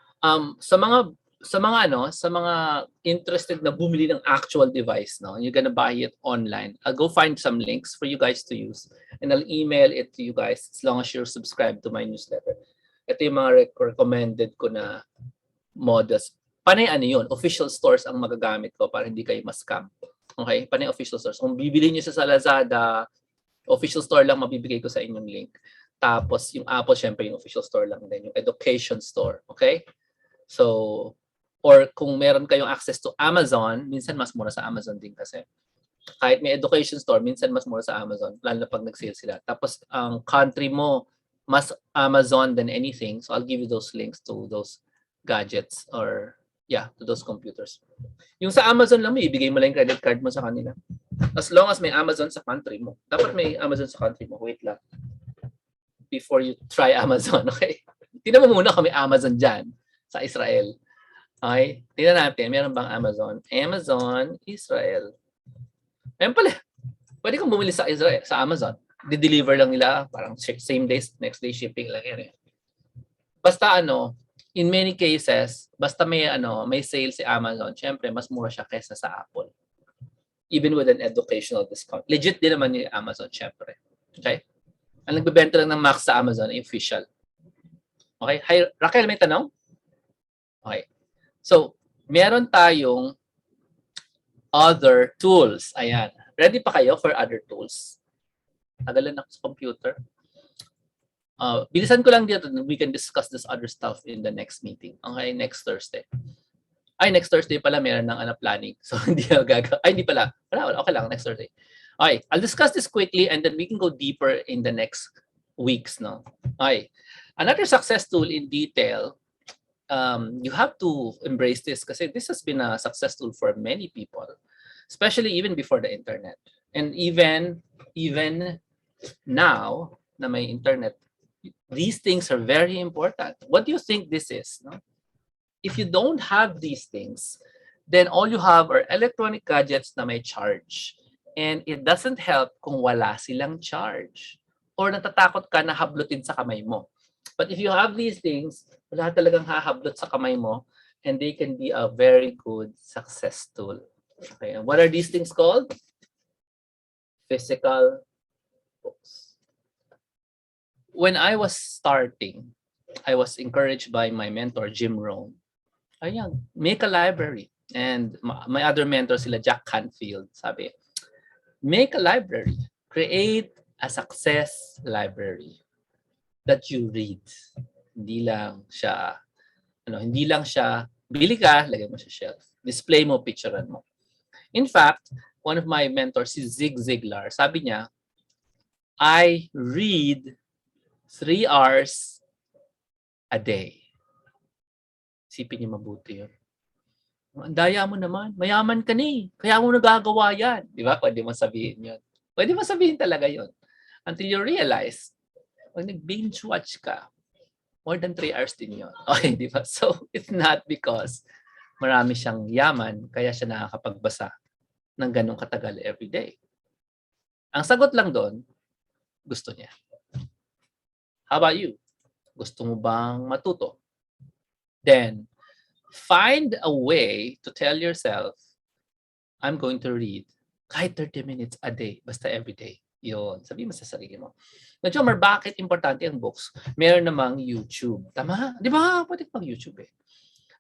sa mga interested na bumili ng actual device, no, you're gonna buy it online. I'll go find some links for you guys to use and I'll email it to you guys as long as you're subscribed to my newsletter. Ito yung mga recommended ko na models. Panay ano yun, official stores ang magagamit ko para hindi kayo ma-scam. Okay? Panay official stores. Kung bibili niyo sa Lazada, official store lang mabibigay ko sa inyong link. Tapos yung Apple, syempre yung official store lang din, yung education store. Okay? So, or kung meron kayong access to Amazon, minsan mas mura sa Amazon din kasi. Kahit may education store, minsan mas mura sa Amazon, lalo na pag nag-sale sila. Tapos ang country mo, mas Amazon than anything. So I'll give you those links to those gadgets or to those computers. Yung sa Amazon lang, ibigay mo lang yung credit card mo sa kanila. As long as may Amazon sa country mo. Dapat may Amazon sa country mo. Wait lang. Before you try Amazon, okay? Tingnan mo muna kung may Amazon dyan sa Israel. Okay? Tingnan natin, meron bang Amazon? Amazon, Israel. Ayun pala. Pwede kang bumili sa Israel, sa Amazon. Di-deliver lang nila, parang same day, next day shipping lang yan. Basta in many cases, basta may sale si Amazon, syempre mas mura siya kaysa sa Apple. Even with an educational discount. Legit din naman yung Amazon, syempre. Okay? Ang nagbebenta lang ng Max sa Amazon ay official. Okay? Hi, Raquel, may tanong? Okay. So, meron tayong other tools. Ayan. Ready pa kayo for other tools? Tagalan ako sa computer. Bilisan ko lang dito. We can discuss this other stuff in the next meeting. Okay, next Thursday. Ay, next Thursday pala meron ng planning. So, hindi ako gagawin. Ay, hindi pala. Wala, okay lang, next Thursday. Okay, I'll discuss this quickly and then we can go deeper in the next weeks. No? Okay. Another success tool in detail, you have to embrace this kasi this has been a success tool for many people, especially even before the internet. And even now na may internet, these things are very important. What do you think this is? No? If you don't have these things, then all you have are electronic gadgets na may charge. And it doesn't help kung wala silang charge. Or natatakot ka na hablutin sa kamay mo. But if you have these things, wala talagang hahablot sa kamay mo, and they can be a very good success tool. Okay, and what are these things called? Physical books. When I was starting, I was encouraged by my mentor, Jim Rohn. Ayan, make a library. And my other mentor, sila Jack Canfield, sabi, make a library. Create a success library that you read. Hindi lang siya, bili ka, lagay mo sa shelf. Display mo, picturean mo. In fact, one of my mentors, si Zig Ziglar, sabi niya, I read 3 hours a day. Isipin niyo mabuti yun. Ang daya mo naman, mayaman ka ni, kaya mo nagagawa yan. Di ba? Pwede mo sabihin yun. Pwede mo sabihin talaga yun. Until you realize, pag nag-binge watch ka, more than 3 hours din yun. Okay, di ba? So, it's not because marami siyang yaman, kaya siya nakakapagbasa ng ganong katagal every day. Ang sagot lang doon, gusto niya. How about you? Gusto mo bang matuto? Then, find a way to tell yourself, I'm going to read kahit 30 minutes a day, basta every day. Yun, sabi mo sa sarili mo. Na Jomar, bakit importante ang books? Meron namang YouTube. Tama? Di ba? Pwede pag YouTube eh.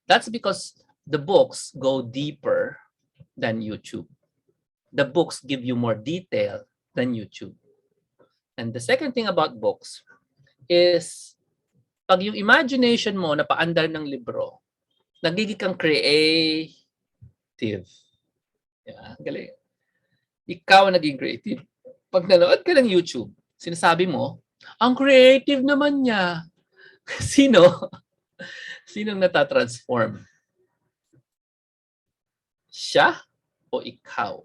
That's because the books go deeper than YouTube. The books give you more detail than YouTube. And the second thing about books is pag yung imagination mo na paandar ng libro, nagiging kang creative. Yeah, galing. Ikaw naging creative. Pag nanood ka ng YouTube, sinasabi mo, ang creative naman niya. Sino? Sinong natatransform? Siya o ikaw?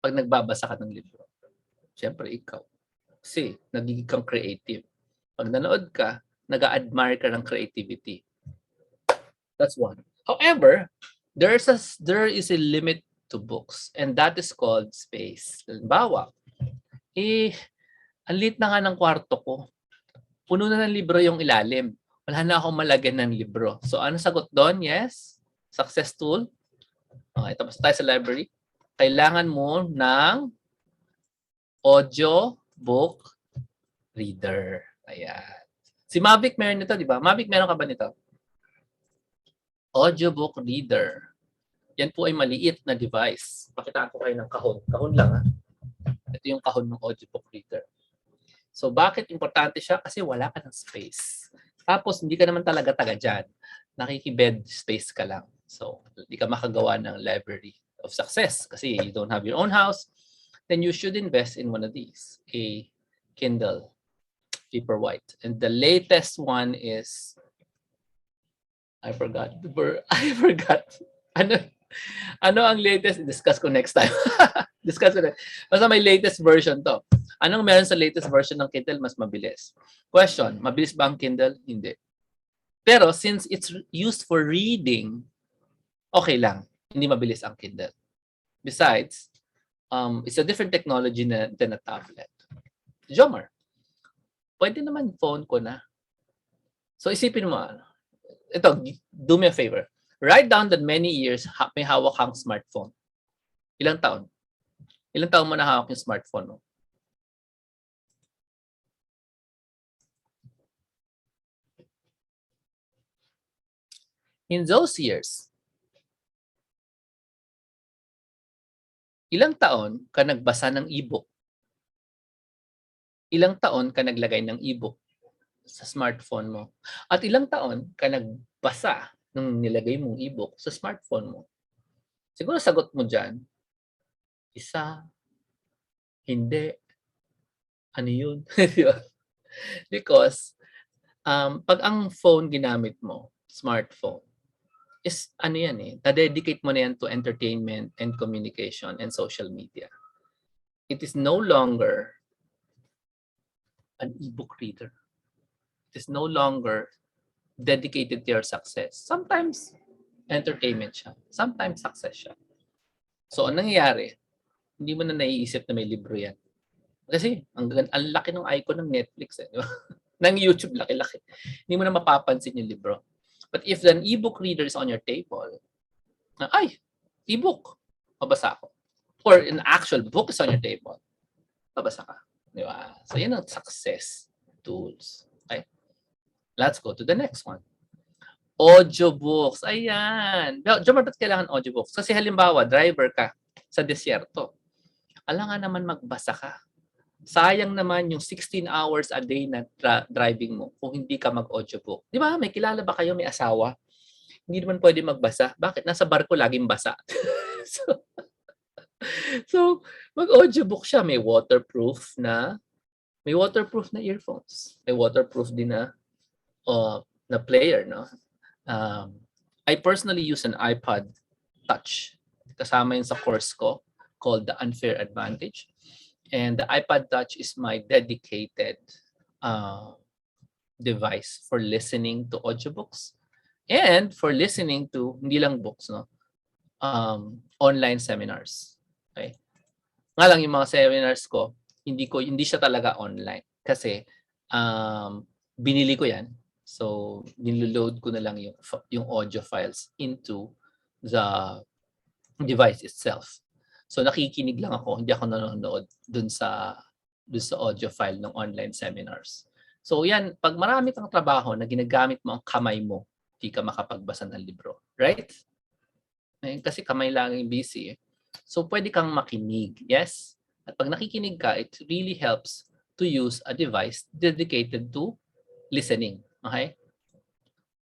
Pag nagbabasa ka ng libro. Siyempre ikaw. Kasi nagiging kang creative. Pag nanood ka, nag-a-admire ka ng creativity. That's one. However, there is a limit to books, and that is called space. Halimbawa, ang liit na nga ng kwarto ko. Puno na ng libro yung ilalim. Wala na akong malagyan ng libro. So, ano sagot doon? Yes. Success tool. Okay, tapos tayo sa library. Kailangan mo ng audio book reader. Ayan. Si Mavic meron nito, di ba? Mavic, meron ka ba nito? Audiobook reader. Yan po ay maliit na device. Pakitaan ko kayo ng kahon. Kahon lang, ha? Ito yung kahon ng audiobook reader. So, bakit importante siya? Kasi wala ka ng space. Tapos, hindi ka naman talaga taga dyan. Nakikibed space ka lang. So, hindi ka makagawa ng library of success kasi you don't have your own house. Then you should invest in one of these, a Kindle Paperwhite. And the latest one is, I forgot. Ano ang latest? Discuss ko next time. Discuss ko next. Basta may latest version to. Anong meron sa latest version ng Kindle? Mas mabilis. Question, mabilis ba ang Kindle? Hindi. Pero since it's used for reading, okay lang. Hindi mabilis ang Kindle. Besides, it's a different technology than a tablet. Jomar, pwede naman phone ko na. So isipin mo, ito, do me a favor. Write down that many years may hawak kang smartphone. Ilang taon? Ilang taon mo na hawak yung smartphone mo? In those years, ilang taon ka nagbasa ng ebook? Ilang taon ka naglagay ng ebook sa smartphone mo? At ilang taon ka nagbasa ng nilagay mong ebook sa smartphone mo? Siguro sagot mo dyan, isa, hindi, ano yun? Because pag ang phone ginamit mo, smartphone, is ano yan eh, na-dedicate mo na yan to entertainment and communication and social media. It is no longer an ebook reader. It is no longer dedicated to your success. Sometimes, entertainment siya. Sometimes, success siya. So, ang nangyayari, hindi mo na naiisip na may libro yan. Kasi, ang laki ng icon ng Netflix. Di ba? Ng YouTube, laki-laki. Hindi mo na mapapansin yung libro. But if an ebook reader is on your table, ay, ebook, mabasa ako. Or an actual book is on your table, mabasa ka. Di ba? So, yan ang success tools. Okay? Let's go to the next one. Audiobooks. Ayan. Jomar, ba't kailangan audiobooks? Kasi halimbawa, driver ka sa desierto. Alam nga naman magbasa ka. Sayang naman yung 16 hours a day na driving mo kung hindi ka mag-audiobook. Di ba? May kilala ba kayo may asawa? Hindi naman pwede magbasa. Bakit? Nasa barko laging basa. so mag-audiobook siya. May waterproof na earphones. May waterproof din na player. No? I personally use an iPod Touch. Kasama yun sa course ko called The Unfair Advantage. And the iPod Touch is my dedicated device for listening to audiobooks and for listening to, hindi lang books, no? Online seminars. Okay? Nga lang yung mga seminars ko, hindi siya talaga online. Kasi binili ko yan. So, niload ko na lang yung audio files into the device itself. So nakikinig lang ako, hindi ako nanonood dun sa audio file ng online seminars. So yan, pag marami kang trabaho na ginagamit mo ang kamay mo, hindi ka makapagbasa ng libro. Right? Kasi kamay lang yung busy. So pwede kang makinig. Yes? At pag nakikinig ka, it really helps to use a device dedicated to listening. Okay?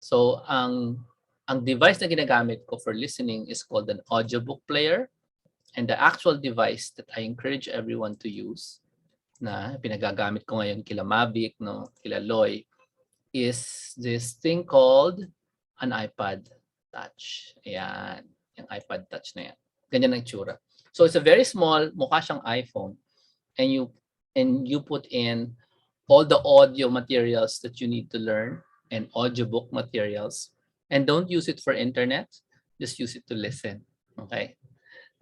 So ang device na ginagamit ko for listening is called an audiobook player. And the actual device that I encourage everyone to use, na pinagagamit ko ngayon kila Mavic, no, kila Loy, is this thing called an iPod Touch. Ayan, yung iPod Touch na yan. Ganyan ang itsura. So it's a very small, mukha siyang iPhone, and you put in all the audio materials that you need to learn and audiobook materials, and don't use it for internet. just use it to listen. Okay.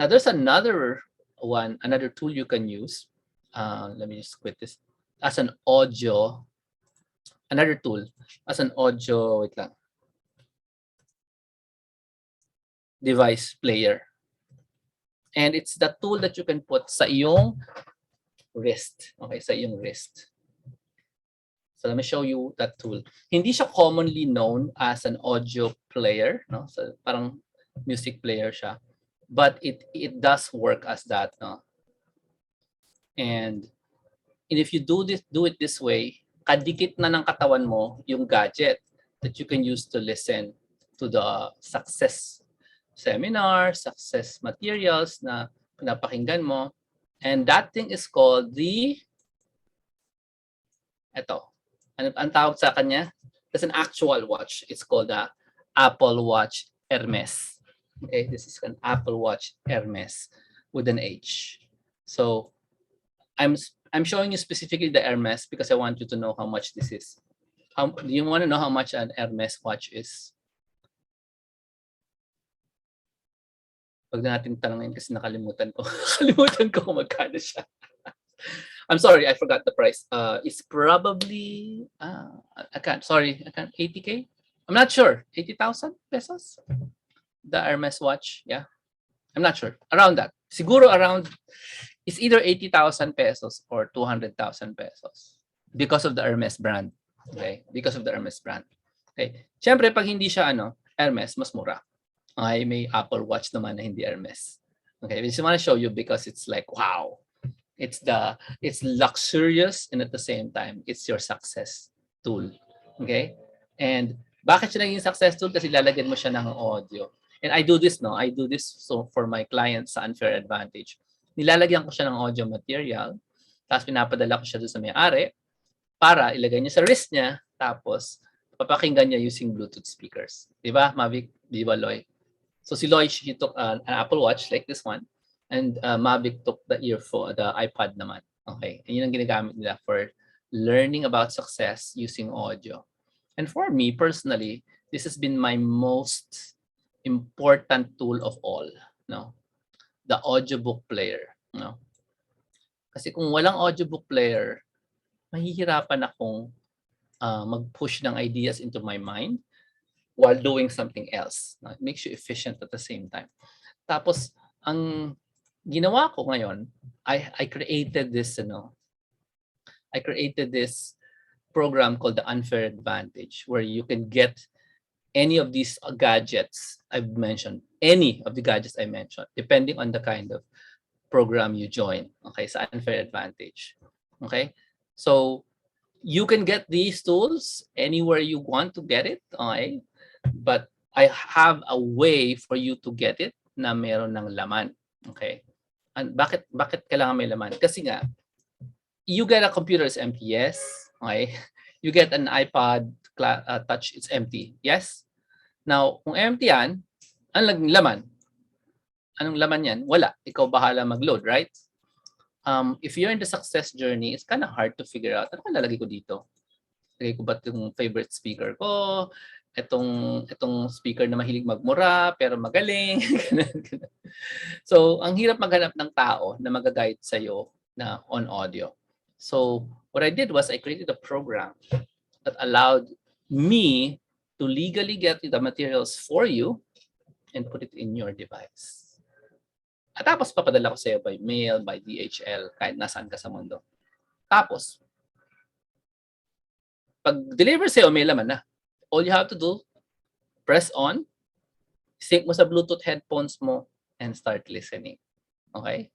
Now there's another tool you can use. Let me just quit this. As an audio, another tool as an audio, wait lang, device player. And it's the tool that you can put sa iyong wrist. Okay, sa iyong wrist. So let me show you that tool. Hindi siya commonly known as an audio player, no? So parang music player siya. But it does work as that, no? And if you do it this way, kadikit na ng katawan mo yung gadget that you can use to listen to the success seminar, success materials na pinapakinggan mo. And that thing is called ang tawag sa kanya, that's an actual watch. It's called the Apple Watch Hermes. Okay, this is an Apple Watch Hermes with an H. So I'm showing you specifically the Hermes because I want you to know how much this is. Do you want to know how much an Hermes watch is? Pag natin tanongin kasi nakalimutan ko. Kalimutan ko kung magkano siya. I'm sorry, I forgot the price. It's probably, I can't, 80K? I'm not sure. 80,000 pesos? The Hermes watch, yeah. I'm not sure. Around that. Siguro around, it's either 80,000 pesos or 200,000 pesos. Because of the Hermes brand. Okay? Because of the Hermes brand. Okay? Siyempre, pag hindi siya Hermes, mas mura. Okay? May Apple Watch naman na hindi Hermes. Okay? I just want to show you because it's like, wow. It's luxurious and at the same time, it's your success tool. Okay? And bakit siya naging success tool? Kasi lalagyan mo siya ng audio. And I do this so for my clients sa Unfair Advantage. Nilalagyan ko siya ng audio material, tapos pinapadala ko siya doon sa may-ari para ilagay niya sa wrist niya, tapos papakinggan niya using Bluetooth speakers. Diba, Mavic? Diba, Loy? So si Loy, she took an Apple Watch like this one, and Mavic took the earphone, the iPad naman. Okay, and yun ang ginagamit nila for learning about success using audio. And for me, personally, this has been my most important tool of all, no? The audiobook player, no? Kasi kung walang audiobook player, mahihirapan akong mag-push ng ideas into my mind while doing something else. No? It makes you efficient at the same time. Tapos, ang ginawa ko ngayon, I created this, I created this program called the Unfair Advantage, where you can get any of these gadgets I've mentioned, any of the gadgets I mentioned, depending on the kind of program you join. Okay, so Unfair Advantage. Okay, so you can get these tools anywhere you want to get it. Okay, but I have a way for you to get it na meron ng laman. Okay, and bakit kailangan may laman? Kasi nga, you get a computer, it's empty, yes. Okay, you get an iPod Touch, it's empty, yes. Now, kung empty yan, anong laman? Anong laman yan? Wala. Ikaw bahala mag-load, right? If you're in the success journey, it's kind of hard to figure out, ano lalagay ko dito? Lagay ko ba itong favorite speaker ko? Itong speaker na mahilig magmura, pero magaling. So, ang hirap maghanap ng tao na mag-guide sa'yo na on audio. So, what I did was I created a program that allowed me to legally get the materials for you and put it in your device. At tapos papadala ko sa iyo by mail, by DHL, kahit nasaan ka sa mundo. Tapos, pag deliver sa iyo, may laman na. All you have to do, press on, sync mo sa Bluetooth headphones mo, and start listening. Okay?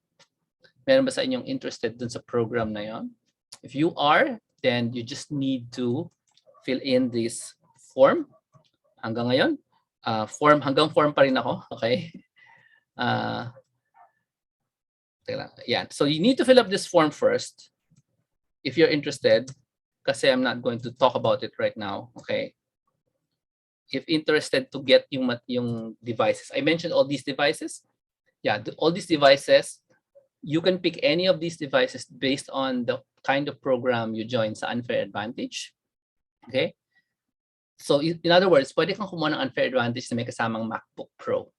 Meron ba sa inyong interested dun sa program na yon? If you are, then you just need to fill in this form. Hanggang ngayon, hanggang form pa rin ako. Okay? Yeah. So you need to fill up this form first if you're interested, kasi I'm not going to talk about it right now. Okay? If interested to get yung devices. I mentioned all these devices. Yeah, all these devices, you can pick any of these devices based on the kind of program you join sa Unfair Advantage. Okay? So in other words, pwede kang kumuha ng Unfair Advantage na may kasamang MacBook Pro.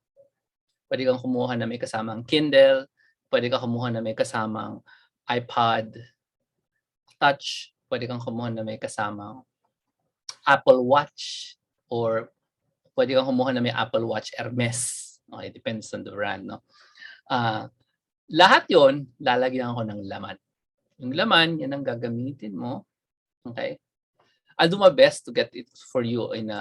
pwede kang kumuha na may kasamang Kindle, pwede kang kumuha na may kasamang iPod Touch, pwede kang kumuha na may kasamang Apple Watch, or pwede kang kumuha na may Apple Watch Hermes. Okay, depends on the brand, no? Lahat yon lalagyan ko ng laman. Yung laman, yan ang gagamitin mo. Okay? I'll do my best to get it for you in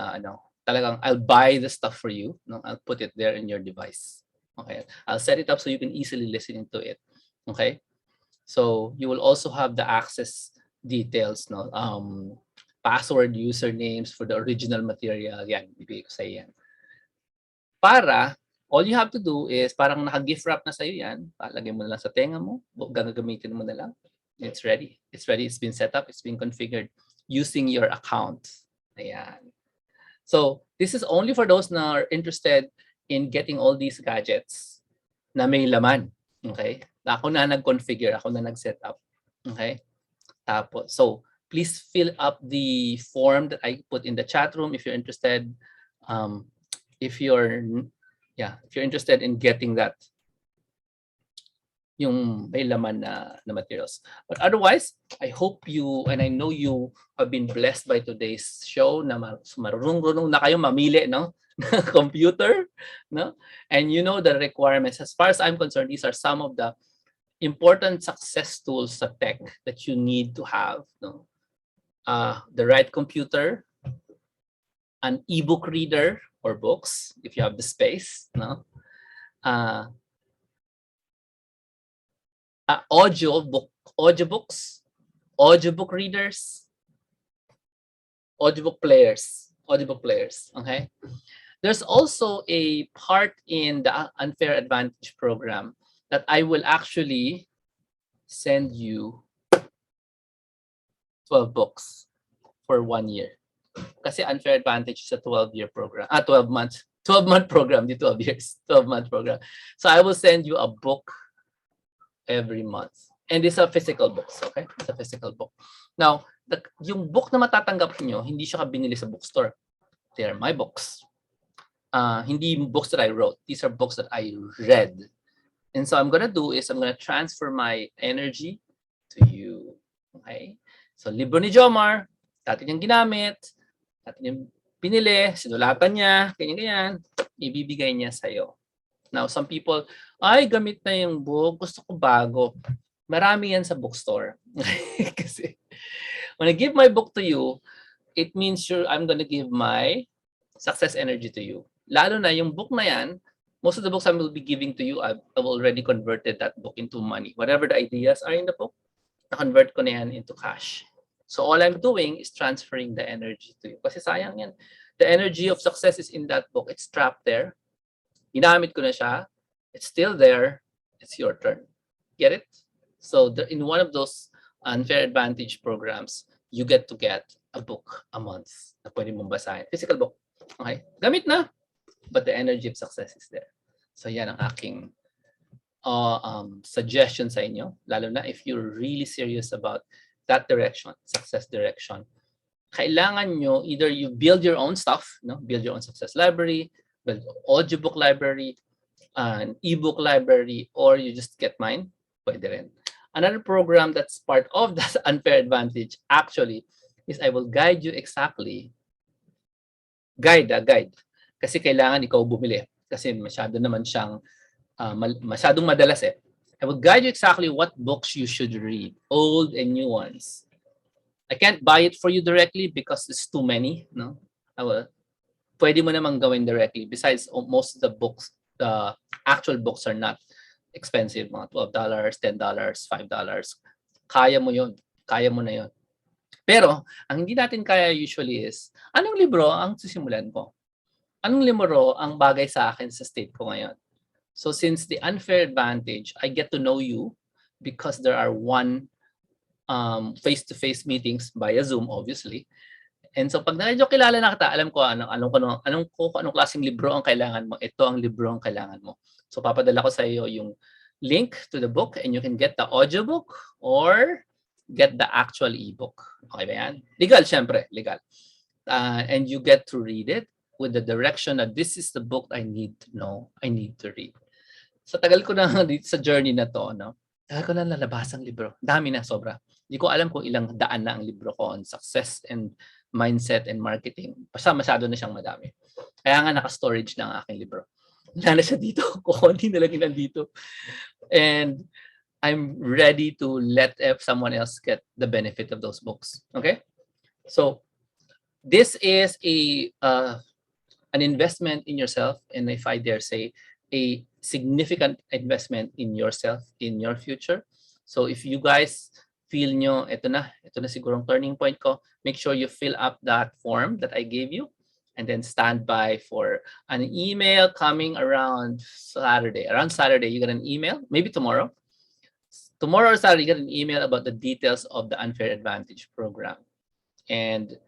talagang I'll buy the stuff for you. No? I'll put it there in your device. Okay? I'll set it up so you can easily listen to it. Okay? So you will also have the access details, no? Password, usernames for the original material. Yan, bibigay ko sa yan. Para, all you have to do is, parang naka-gift wrap na sa'yo yan. Palagay mo na lang sa tenga mo. Gagamitin mo na lang. It's ready. It's ready. It's been set up. It's been configured using your account. Ayan. So, this is only for those na are interested in getting all these gadgets na may laman. Okay? Ako na nag-configure. Ako na nag-set up. Okay? Tapos, so, please fill up the form that I put in the chat room if you're interested. If you're interested in getting that, yung may laman na materials. But otherwise, I hope you, and I know you have been blessed by today's show na marunong na kayo mamili, no? Computer, no? And you know the requirements. As far as I'm concerned, these are some of the important success tools of tech that you need to have, no? The right computer, an ebook reader or books, if you have the space, no? Audiobooks, audiobook readers, audiobook players, okay? There's also a part in the Unfair Advantage program that I will actually send you 12 books for 1 year. Kasi Unfair Advantage is a 12-year program, 12-month program, di 12 years, 12-month program. So I will send you a book every month. And it's a physical book, okay? It's a physical book. Now, yung book na matatanggap niyo, hindi siya binili sa bookstore. They are my books. Hindi books that I wrote. These are books that I read. And so I'm gonna do is I'm gonna transfer my energy to you. Okay? So, libro ni Jomar, dati niyang ginamit, dati niyang pinili, sinulatan niya, ganyan-ganyan, ibibigay niya sa'yo. Now, some people, ay, gamit na yung book, gusto ko bago. Marami yan sa bookstore. Kasi, when I give my book to you, it means I'm gonna give my success energy to you. Lalo na yung book na yan, most of the books I will be giving to you, I've already converted that book into money. Whatever the ideas are in the book, na-convert ko na yan into cash. So all I'm doing is transferring the energy to you. Kasi sayang yan. The energy of success is in that book. It's trapped there. Ginamit ko na siya. It's still there. It's your turn. Get it? So in one of those Unfair Advantage programs, you get to get a book a month na pwede mong basahin. Physical book. Okay? Gamit na. But the energy of success is there. So yan ang aking suggestion sa inyo. Lalo na if you're really serious about that direction, success direction. Kailangan nyo, either you build your own stuff, no? Build your own success library, build audiobook library, an ebook library, or you just get mine. Pwede rin. Another program that's part of that Unfair Advantage actually is I will guide you exactly. Guide. Kasi kailangan ikaw bumili. Kasi masyado naman siyang, masyadong madalas eh. I will guide you exactly what books you should read, old and new ones. I can't buy it for you directly because it's too many. No, pwede mo namang gawin directly. Besides, most of the books, the actual books are not expensive. Mga $12, $10, $5. Kaya mo yun. Kaya mo na yun. Pero, ang hindi natin kaya usually is, anong libro ang sisimulan ko? Anong libro ang bagay sa akin sa state ko ngayon? So since the Unfair Advantage, I get to know you because there are face-to-face meetings via Zoom, obviously. And so pag medyo kilala na kita, alam ko anong klaseng libro ang kailangan mo. Ito ang libro ang kailangan mo. So papadala ko sa iyo yung link to the book and you can get the audiobook or get the actual ebook. Okay ba yan? Legal, syempre, legal. And you get to read it. with the direction that this is the book I need to know, I need to read. Sa tagal ko na dito sa journey na to, no? Tagal ko na nalabas ang libro. Dami na, sobra. Hindi ko alam kung ilang daan na ang libro ko on success and mindset and marketing. Basta masyado na siyang madami. Kaya nga naka-storage na ang aking libro. Wala na siya dito. Kukunti na lang yun nandito. And I'm ready to let someone else get the benefit of those books. Okay? So, this is an investment in yourself, and if I dare say, a significant investment in yourself, in your future. So if you guys feel nyo, ito na sigurong turning point ko, make sure you fill up that form that I gave you, and then stand by for an email coming around Saturday. Around Saturday, you get an email, maybe tomorrow. Tomorrow or Saturday, you get an email about the details of the Unfair Advantage program. And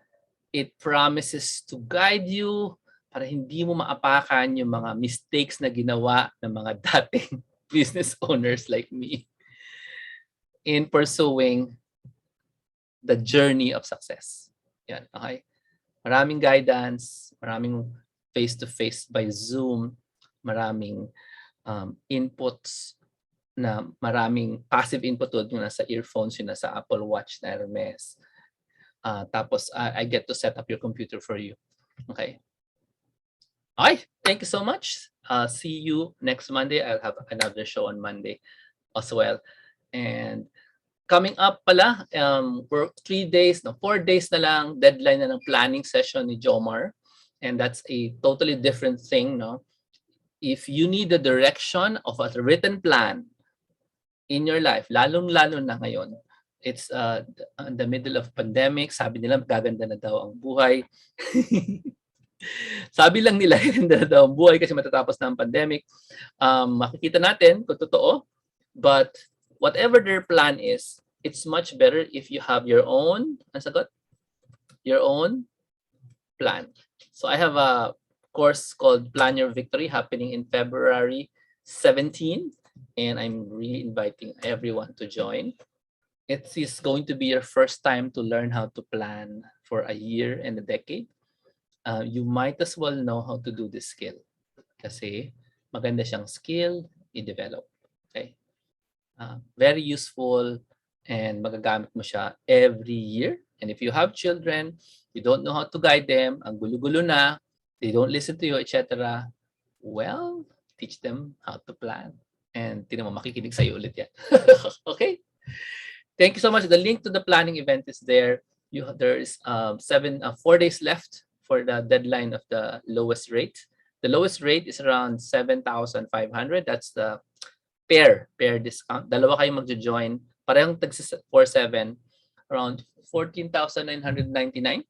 it promises to guide you para hindi mo maapakan yung mga mistakes na ginawa ng mga dating business owners like me in pursuing the journey of success. Yan, okay? Maraming guidance, maraming face-to-face by Zoom, maraming inputs na maraming passive input tulad yung nasa earphones, yung nasa Apple Watch na Hermes. Tapos I get to set up your computer for you. Okay. All right. Thank you so much. See you next Monday. I'll have another show on Monday as well. And coming up pala, for 4 days na lang, deadline na ng planning session ni Jomar. And that's a totally different thing, no? If you need the direction of a written plan in your life, lalong-lalo na ngayon, it's in the middle of pandemic, sabi nila gaganda na daw ang buhay. Sabi lang nila gaganda na daw ang buhay kasi matatapos na ang pandemic. Makikita natin kung totoo, but whatever their plan is, it's much better if you have your own, your own plan. So I have a course called Plan Your Victory happening in February 17, and I'm really inviting everyone to join. It is going to be your first time to learn how to plan for a year and a decade. You might as well know how to do this skill kasi maganda siyang skill i-develop. Okay? Very useful and magagamit mo siya every year. And if you have children, you don't know how to guide them, ang gulo-gulo na, they don't listen to you, etc. Well, teach them how to plan. And tinan mo, makikinig sa'yo ulit yan. Okay? Thank you so much. The link to the planning event is there. There is 4 days left for the deadline of the lowest rate. The lowest rate is around 7,500. That's the pair discount. Dalawa kayo magjo-join. Parehong tag-47, around 14,999.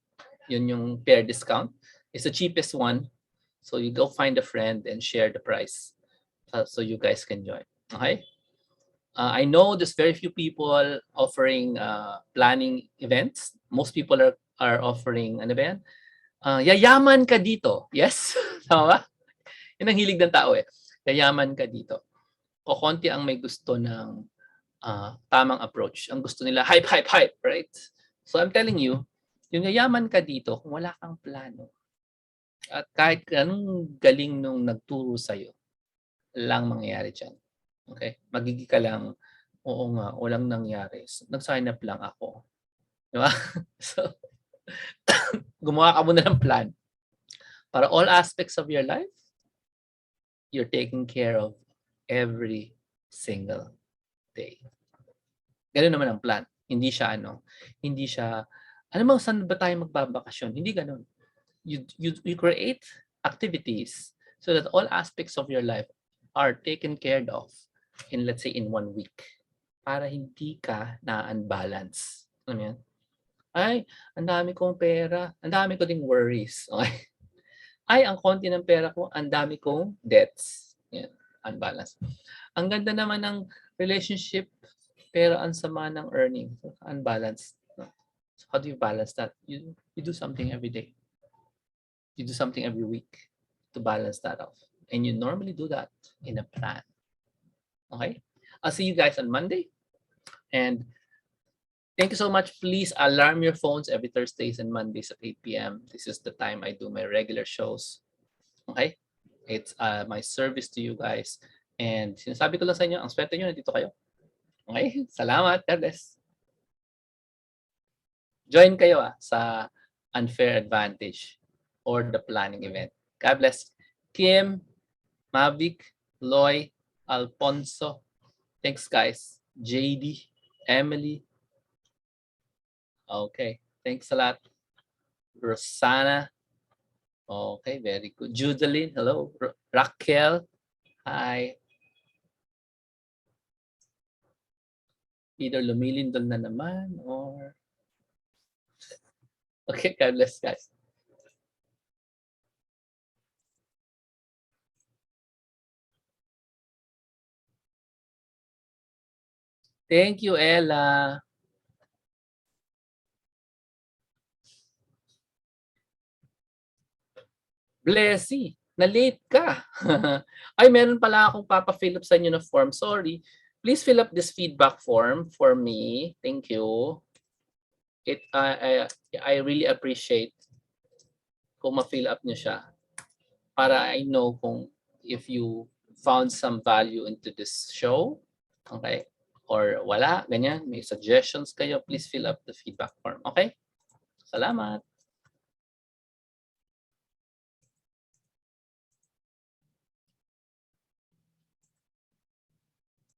Yun yung pair discount. It's the cheapest one. So you go find a friend and share the price so you guys can join. Okay? I know there's very few people offering planning events. Most people are offering an event. Yayaman ka dito. Yes? Tama ba? Yun ang hilig ng tao eh. Yayaman ka dito. O konti ang may gusto ng tamang approach. Ang gusto nila, hype, right? So I'm telling you, yung yayaman ka dito, kung wala kang plano, at kahit anong galing nung nagturo sa'yo, lang mangyayari dyan. Okay? Magiging ka lang, oo nga, walang nangyari. Nag-sign up lang ako. Di ba? So, gumawa ka muna ng plan. Para all aspects of your life, you're taking care of every single day. Ganun naman ang plan. Hindi siya saan ba tayo magbabakasyon? Hindi ganun. You create activities so that all aspects of your life are taken care of in, let's say, in 1 week. Para hindi ka na-unbalance. Alam mo yan? Ay, ang dami kong pera, ang dami ko ding worries. Okay? Ay, ang konti ng pera ko, ang dami kong debts. Yan, unbalance. Ang ganda naman ng relationship, pero ang sama ng earning. Unbalanced. No? So how do you balance that? You do something every day. You do something every week to balance that off. And you normally do that in a plan. Okay? I'll see you guys on Monday. And Thank you so much. Please alarm your phones every Thursdays and Mondays at 8 p.m. This is the time I do my regular shows. Okay? It's my service to you guys. And sinasabi ko lang sa inyo, ang swerte nyo, nandito kayo. Okay? Salamat. God bless. Join kayo sa Unfair Advantage or the planning event. God bless. Kim, Mavic, Loy, Alfonso. Thanks, guys. JD, Emily. Okay. Thanks a lot. Rosanna. Okay, very good. Judeline, hello. Raquel, hi. Either lumilindol na naman or... Okay, God bless, guys. Thank you, Ella. Blessy, na-late ka. Ay, meron pala akong papa-fill up sa inyo na form. Sorry. Please fill up this feedback form for me. Thank you. I really appreciate kung ma-fill up niyo siya para I know kung if you found some value into this show. Okay? Or wala, ganyan. May suggestions kayo, please fill up the feedback form. Okay? Salamat.